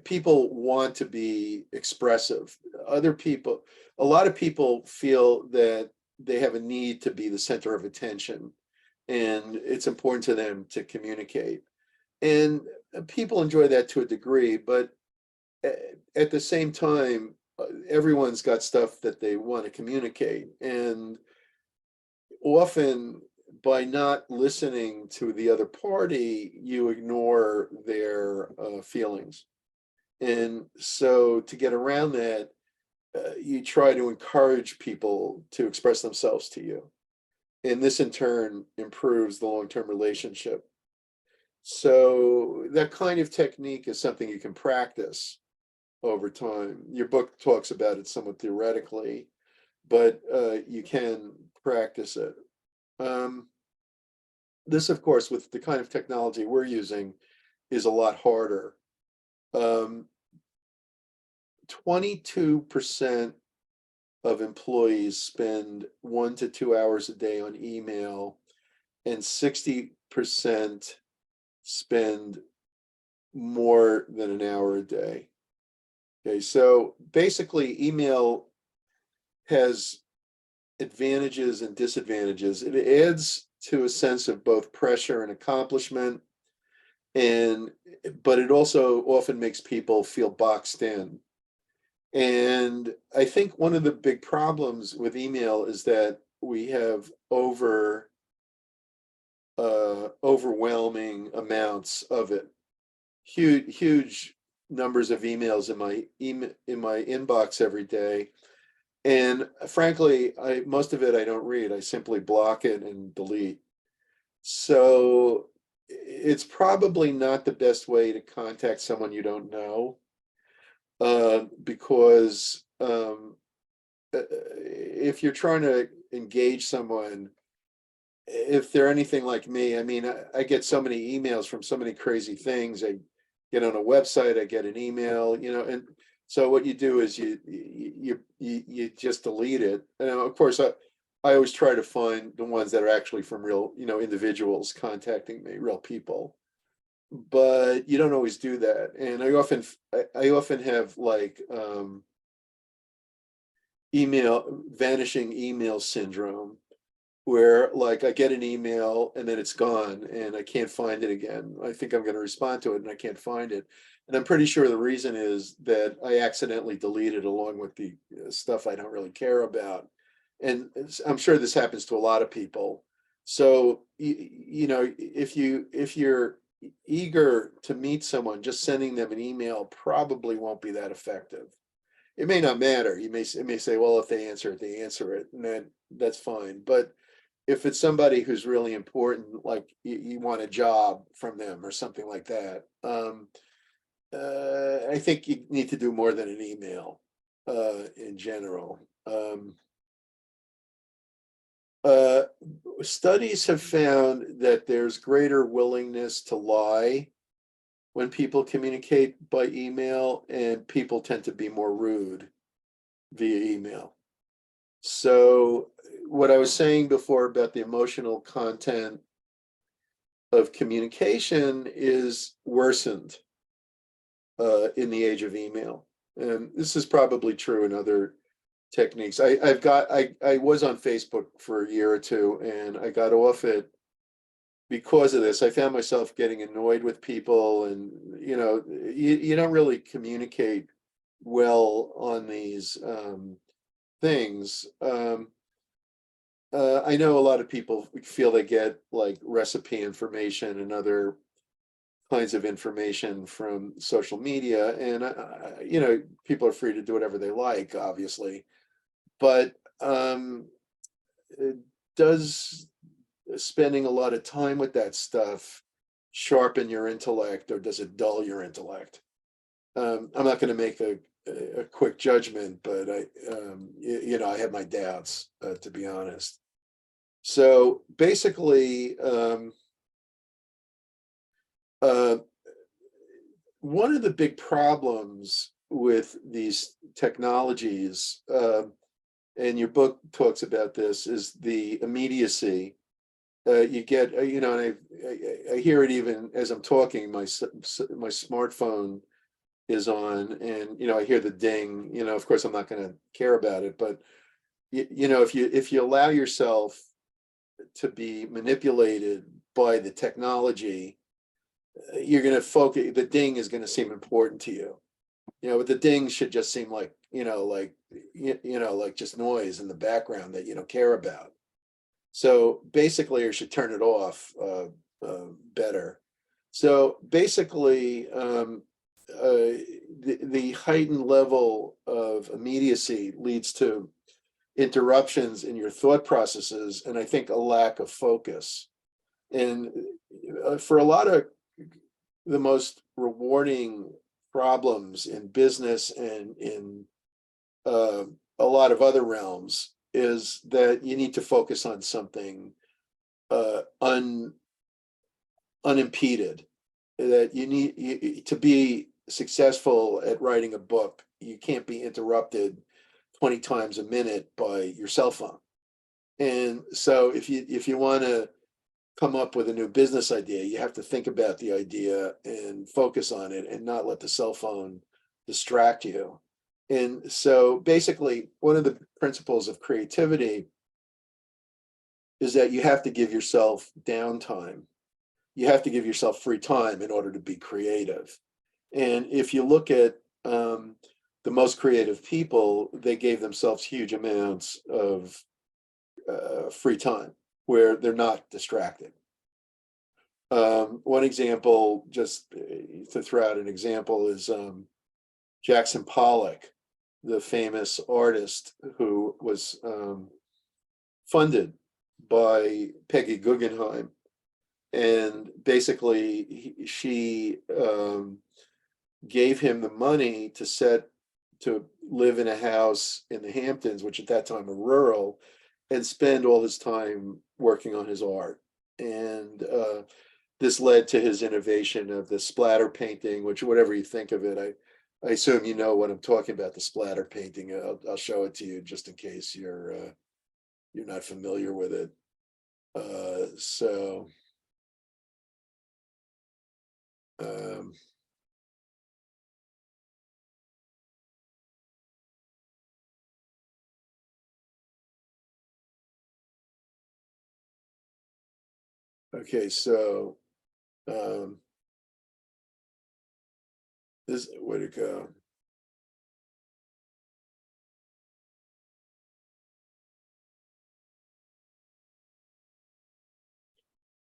people want to be expressive. A lot of people feel that they have a need to be the center of attention, and it's important to them to communicate. And people enjoy that to a degree, but at the same time, everyone's got stuff that they want to communicate. And often, by not listening to the other party, you ignore their feelings. And so to get around that, you try to encourage people to express themselves to you. And this in turn improves the long-term relationship. So that kind of technique is something you can practice over time. Your book talks about it somewhat theoretically, but you can practice it. This, of course, with the kind of technology we're using, is a lot harder. 22% of employees spend 1 to 2 hours a day on email, and 60% spend more than an hour a day. Okay, so basically email has advantages and disadvantages. It adds to a sense of both pressure and accomplishment, but it also often makes people feel boxed in. And I think one of the big problems with email is that we have overwhelming amounts of it. Huge numbers of emails in my inbox every day. And frankly, most of it I don't read. I simply block it and delete. So it's probably not the best way to contact someone you don't know, because if you're trying to engage someone, if they're anything like me, I mean, I get so many emails from so many crazy things. I get on a website, I get an email, and so what you do is you just delete it. And of course, I always try to find the ones that are actually from real, individuals contacting me, real people. But you don't always do that. And I often have like vanishing email syndrome, where like I get an email and then it's gone and I can't find it again. I think I'm going to respond to it and I can't find it. And I'm pretty sure the reason is that I accidentally deleted along with the stuff I don't really care about. And I'm sure this happens to a lot of people. So, if you're eager to meet someone, just sending them an email probably won't be that effective. It may not matter. It may say, well, if they answer it, they answer it, and then that's fine. But if it's somebody who's really important, like you want a job from them or something like that, I think you need to do more than an email in general. Studies have found that there's greater willingness to lie when people communicate by email, and people tend to be more rude via email. So what I was saying before about the emotional content of communication is worsened in the age of email. And this is probably true in other techniques. I was on Facebook for a year or two, and I got off it because of this. I found myself getting annoyed with people, and you don't really communicate well on these things. I know a lot of people feel they get like recipe information and other kinds of information from social media, and people are free to do whatever they like, obviously. But does spending a lot of time with that stuff sharpen your intellect, or does it dull your intellect? I'm not going to make a quick judgment, but I have my doubts, to be honest. So basically, one of the big problems with these technologies, and your book talks about this, is the immediacy. You get, and I hear it even as I'm talking. My smartphone is on, and I hear the ding, of course I'm not going to care about it, but if you allow yourself to be manipulated by the technology, you're going to focus, the ding is going to seem important to you, but the ding should just seem like, like just noise in the background that you don't care about. So basically, you should turn it off better. So basically, the heightened level of immediacy leads to interruptions in your thought processes, and I think a lack of focus. And for a lot of the most rewarding problems in business and in a lot of other realms is that you need to focus on something unimpeded. That you need to be successful at writing a book, you can't be interrupted 20 times a minute by your cell phone. And so if you want to come up with a new business idea, you have to think about the idea and focus on it and not let the cell phone distract you. And so basically, one of the principles of creativity is that you have to give yourself downtime. You have to give yourself free time in order to be creative. And if you look at the most creative people, they gave themselves huge amounts of free time where they're not distracted. One example, just to throw out an example, is Jackson Pollock, the famous artist who was funded by Peggy Guggenheim. And basically, she gave him the money to live in a house in the Hamptons, which at that time were rural, and spend all his time working on his art. And this led to his innovation of the splatter painting, which, whatever you think of it, I assume you know what I'm talking about, the splatter painting. I'll show it to you just in case you're not familiar with it. Okay, so this, where'd it go?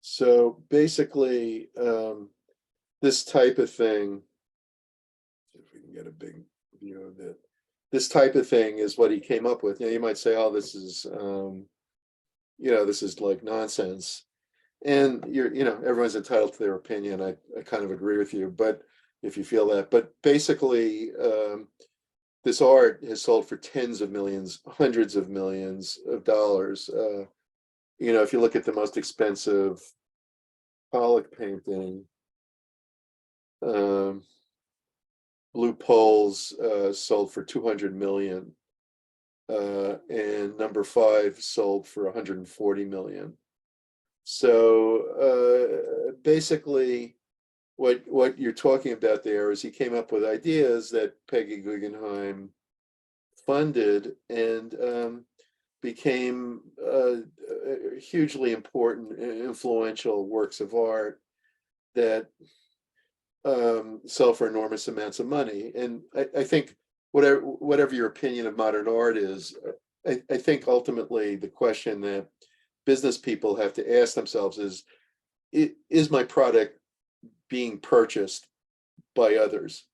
So basically, this type of thing, see if we can get a big view of it. This type of thing is what he came up with. Now you might say, oh, this is like nonsense. And everyone's entitled to their opinion. I kind of agree with you, but if you feel that, but basically, this art has sold for tens of millions, hundreds of millions of dollars. If you look at the most expensive Pollock painting, Blue Poles sold for 200 million, and number 5 sold for 140 million. So basically, what you're talking about there is he came up with ideas that Peggy Guggenheim funded and became hugely important and influential works of art that sell for enormous amounts of money. And I think whatever your opinion of modern art is, I think ultimately the question that business people have to ask themselves is my product being purchased by others?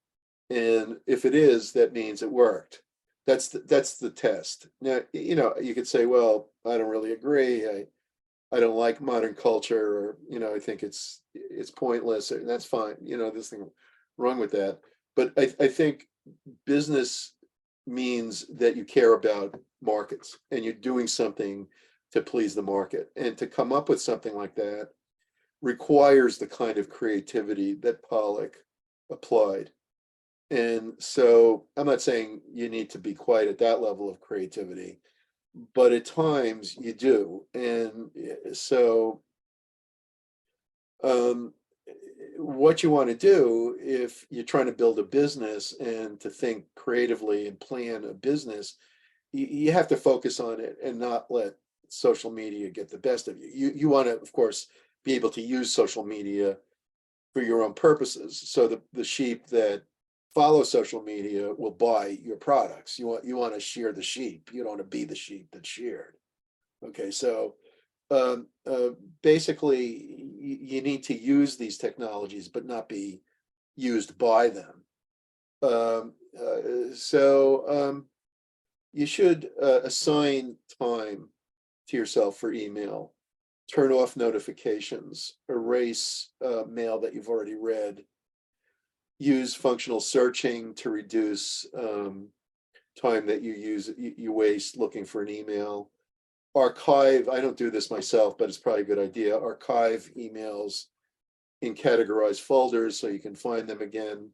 And if it is, that means it worked. That's the test. Now, you could say, well, I don't really agree. I don't like modern culture, or I think it's pointless, and that's fine. There's nothing wrong with that. But I think business means that you care about markets and you're doing something to please the market. And to come up with something like that requires the kind of creativity that Pollock applied. And so I'm not saying you need to be quite at that level of creativity, but at times you do. And so what you want to do if you're trying to build a business and to think creatively and plan a business, you have to focus on it and not let social media get the best of you. You want to, of course, be able to use social media for your own purposes. So the sheep that follow social media will buy your products. You want to shear the sheep. You don't want to be the sheep that's sheared. Okay, so basically, you need to use these technologies, but not be used by them. You should assign time to yourself for email, turn off notifications, erase mail that you've already read, use functional searching to reduce time that you waste looking for an email. Archive, I don't do this myself, but it's probably a good idea. Archive emails in categorized folders so you can find them again.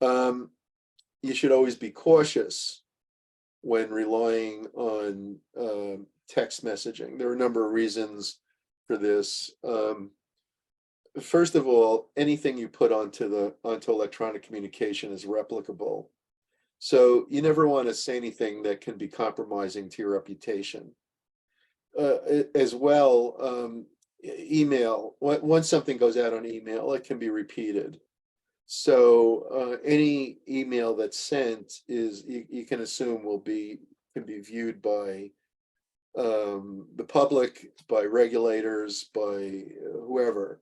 You should always be cautious when relying on text messaging. There are a number of reasons for this. First of all, anything you put onto electronic communication is replicable. So you never want to say anything that can be compromising to your reputation. As well, email, once something goes out on email, it can be repeated. So any email that's sent is, you can assume can be viewed by the public, by regulators, by whoever.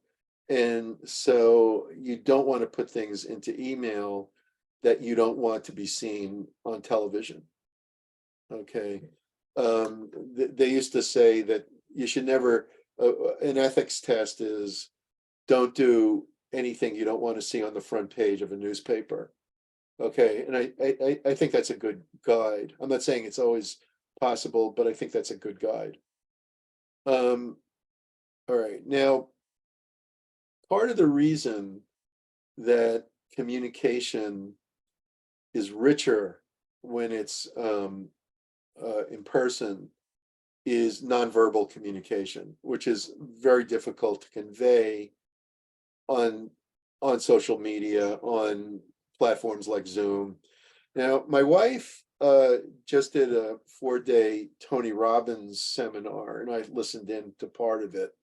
And so you don't want to put things into email that you don't want to be seen on television. Okay. They used to say that you should never, an ethics test is don't do anything you don't want to see on the front page of a newspaper. Okay, and I think that's a good guide. I'm not saying it's always possible, but I think that's a good guide. All right, now, part of the reason that communication is richer when it's in person is nonverbal communication, which is very difficult to convey on social media, on platforms like Zoom. Now, my wife just did a 4-day Tony Robbins seminar, and I listened in to part of it.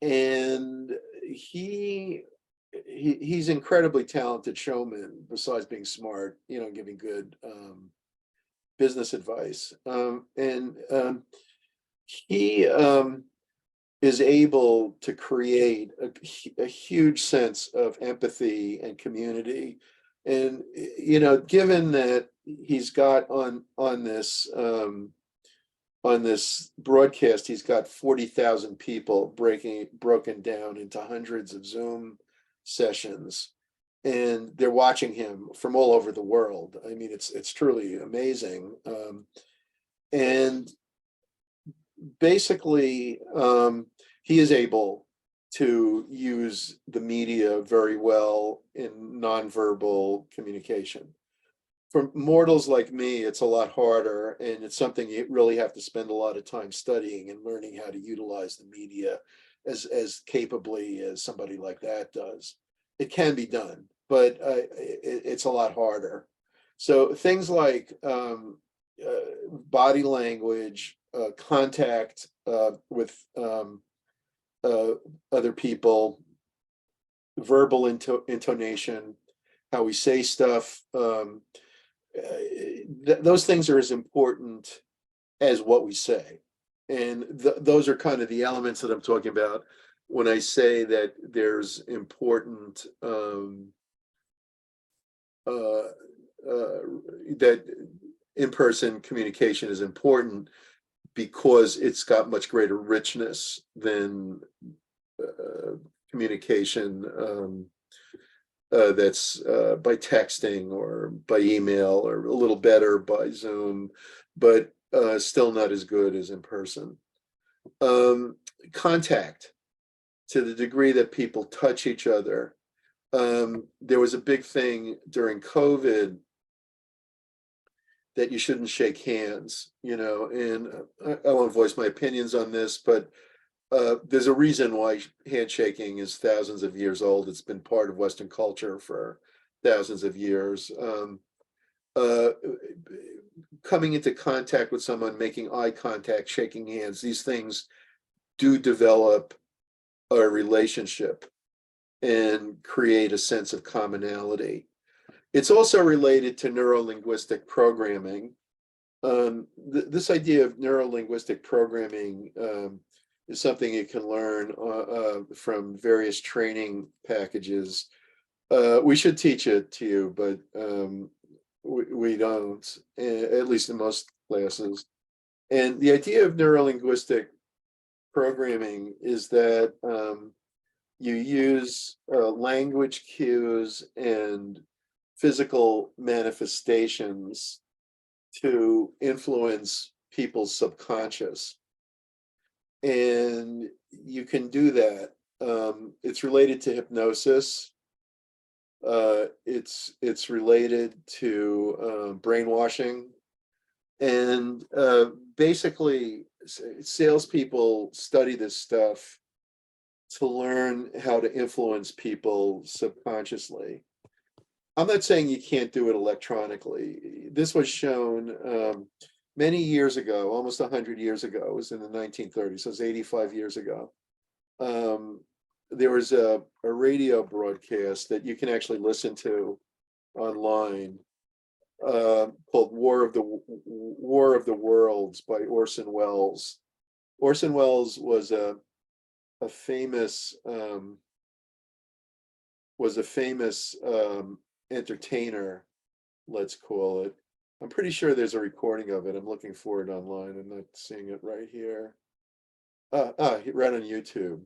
And he's incredibly talented showman, besides being smart, giving good business advice. He is able to create a huge sense of empathy and community. And, given that he's got on this broadcast, he's got 40,000 people broken down into hundreds of Zoom sessions, and they're watching him from all over the world. I mean, it's truly amazing. And basically, he is able to use the media very well in nonverbal communication. For mortals like me, it's a lot harder, and it's something you really have to spend a lot of time studying and learning how to utilize the media as capably as somebody like that does. It can be done, but it's a lot harder. So things like body language, contact with other people, verbal intonation, how we say stuff, those things are as important as what we say. And those are kind of the elements that I'm talking about when I say that there's important that in-person communication is important, because it's got much greater richness than communication that's by texting or by email, or a little better by Zoom, but still not as good as in person. Contact, to the degree that people touch each other. There was a big thing during COVID that you shouldn't shake hands, and I won't voice my opinions on this, but there's a reason why handshaking is thousands of years old. It's been part of Western culture for thousands of years. Uh, Coming into contact with someone, making eye contact, shaking hands, these things do develop a relationship and create a sense of commonality. It's also related to neuro-linguistic programming. This idea of neuro-linguistic programming is something you can learn from various training packages. We should teach it to you, but we don't, at least in most classes. And the idea of neuro-linguistic programming is that you use language cues and physical manifestations to influence people's subconscious. And you can do that. It's related to hypnosis. It's related to brainwashing. And basically, salespeople study this stuff to learn how to influence people subconsciously. I'm not saying you can't do it electronically. This was shown many years ago, almost 100 years ago. It was in the 1930s, so it was 85 years ago. There was a radio broadcast that you can actually listen to online called War of the Worlds by Orson Welles. Orson Welles was a famous entertainer, let's call it. I'm pretty sure there's a recording of it. I'm looking for it online. I'm not seeing it right here. Right on YouTube.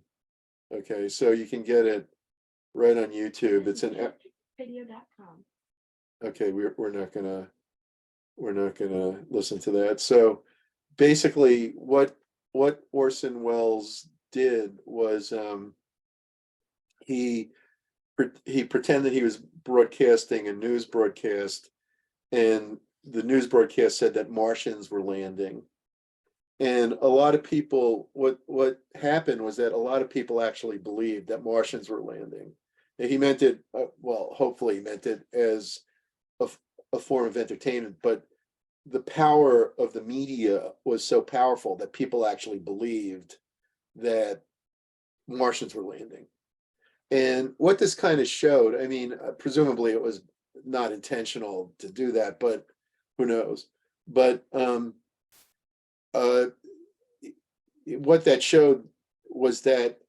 Okay, so you can get it right on YouTube. It's an Video.com. okay. We're not gonna listen to that. So basically, what Orson Welles did was he pretended he was broadcasting a news broadcast, and the news broadcast said that Martians were landing. And a lot of people, what happened was that a lot of people actually believed that Martians were landing. And he meant it, well, hopefully he meant it as a form of entertainment, but the power of the media was so powerful that people actually believed that Martians were landing. And what this kind of showed, I mean, presumably it was not intentional to do that, but who knows? But what that showed was that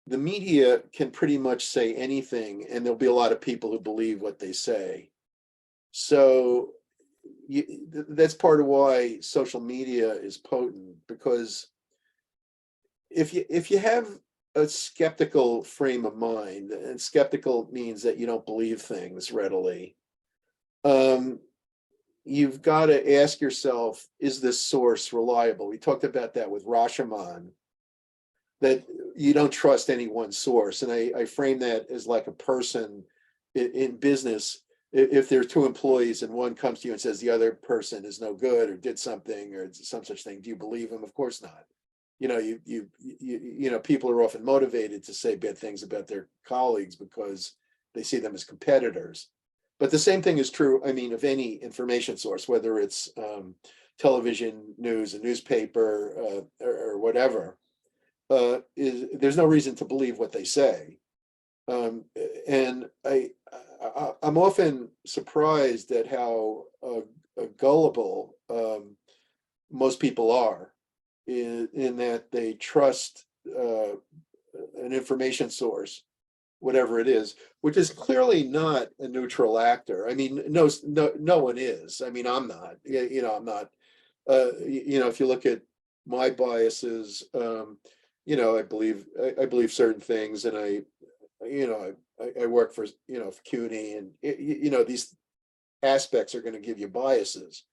the media can pretty much say anything, and there'll be a lot of people who believe what they say. So that's part of why social media is potent, because if you have a skeptical frame of mind, and skeptical means that you don't believe things readily, you've got to ask yourself, is this source reliable? We talked about that with Rashomon, that you don't trust any one source. And I frame that as like a person in business. If there are two employees and one comes to you and says the other person is no good or did something or some such thing, do you believe him? Of course not. You know, people are often motivated to say bad things about their colleagues because they see them as competitors. But the same thing is true, I mean, of any information source, whether it's television, news, a newspaper, or whatever. There's no reason to believe what they say. And I'm often surprised at how gullible most people are, in that they trust an information source, whatever it is, which is clearly not a neutral actor. I mean, no one is. I mean, I'm not. You know, I'm not. You know, if you look at my biases, you know, I believe certain things, and I work for, you know, CUNY, and you know, these aspects are going to give you biases.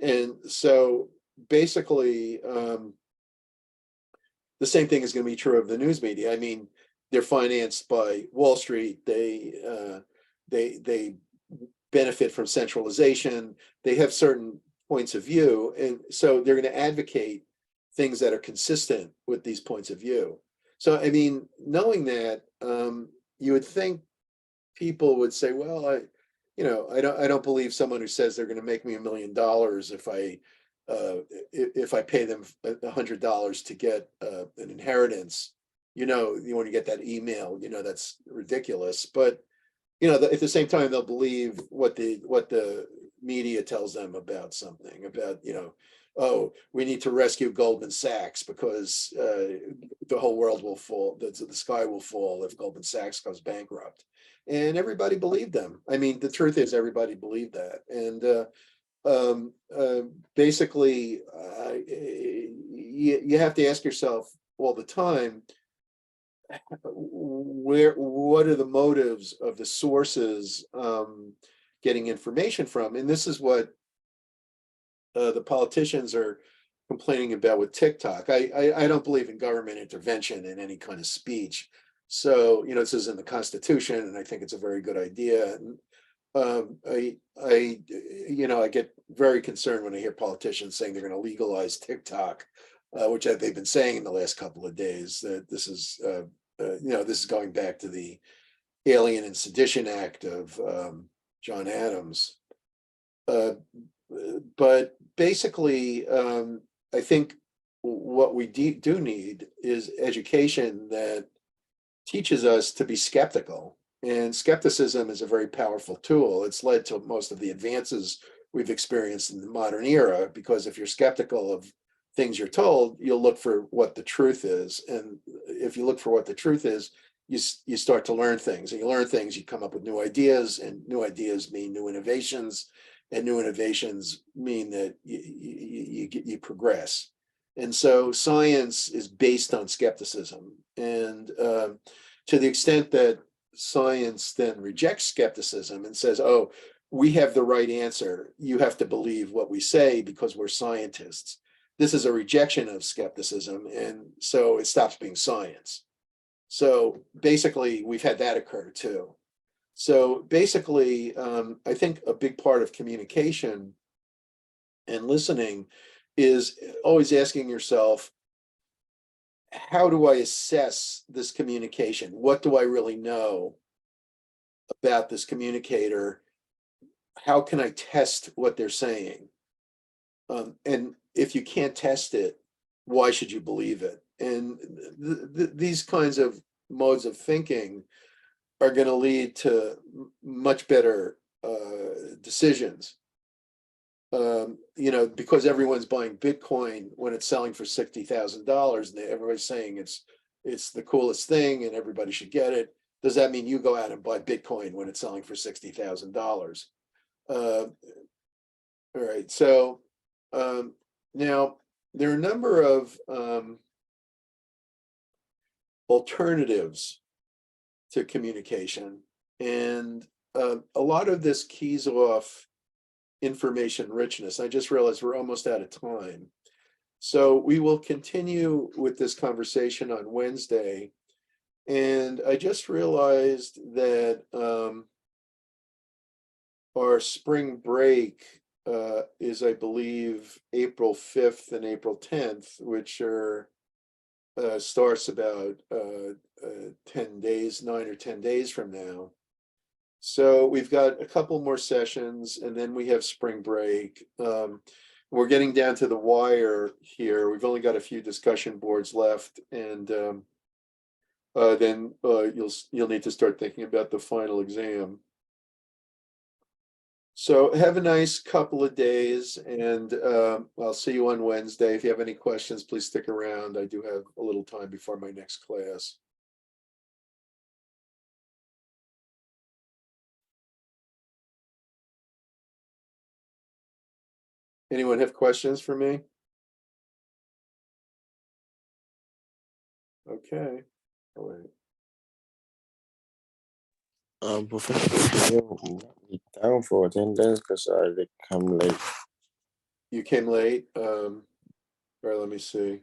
And so basically, the same thing is going to be true of the news media. I mean, they're financed by Wall Street. They benefit from centralization. They have certain points of view, and so they're going to advocate things that are consistent with these points of view. So, I mean, knowing that, you would think people would say, well, I don't believe someone who says they're going to make me $1 million if I pay them $100 to get an inheritance. You want to get that email, that's ridiculous. But at the same time, they'll believe what the media tells them about something, about oh, we need to rescue Goldman Sachs because the whole world will fall, the sky will fall if Goldman Sachs goes bankrupt. And everybody believed them. I mean, the truth is everybody believed that. And basically, you have to ask yourself all the time, what are the motives of the sources getting information from? And this is what the politicians are complaining about with TikTok. I don't believe in government intervention in any kind of speech. So, this is in the Constitution, and I think it's a very good idea. And I get very concerned when I hear politicians saying they're going to legalize TikTok, which they've been saying in the last couple of days. That this is, this is going back to the Alien and Sedition Act of John Adams. But basically, I think what we do need is education that teaches us to be skeptical. And skepticism is a very powerful tool. It's led to most of the advances we've experienced in the modern era, because if you're skeptical of things you're told, you'll look for what the truth is. And if you look for what the truth is, you start to learn things. And you learn things, you come up with new ideas, and new ideas mean new innovations. And new innovations mean that you progress. And so science is based on skepticism. And to the extent that science then rejects skepticism and says, oh, we have the right answer, you have to believe what we say because we're scientists. This is a rejection of skepticism, and so it stops being science. So basically, we've had that occur too. So basically, I think a big part of communication and listening is always asking yourself, how do I assess this communication? What do I really know about this communicator? How can I test what they're saying? And if you can't test it, why should you believe it? And these kinds of modes of thinking are going to lead to much better decisions. Because everyone's buying Bitcoin when it's selling for $60,000, and everybody's saying it's the coolest thing and everybody should get it. Does that mean you go out and buy Bitcoin when it's selling for $60,000? All right. So now there are a number of alternatives to communication, and a lot of this keys off information richness. I just realized we're almost out of time. So we will continue with this conversation on Wednesday. And I just realized that our spring break is, I believe, April 5th and April 10th, which are starts about 10 days, 9 or 10 days from now. So we've got a couple more sessions, and then we have spring break. We're getting down to the wire here. We've only got a few discussion boards left, and then you'll need to start thinking about the final exam. So have a nice couple of days, and I'll see you on Wednesday. If you have any questions, please stick around. I do have a little time before my next class. Anyone have questions for me? Okay. All right. Professor, can you mark me down for attendance because I did come late. You came late. All right, let me see.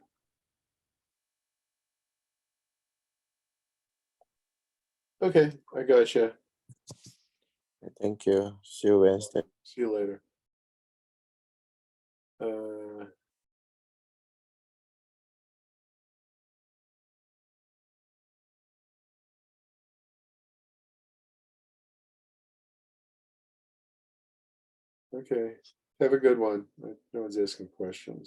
Okay, I gotcha. Thank you. See you Wednesday. See you later. Okay, have a good one. No one's asking questions.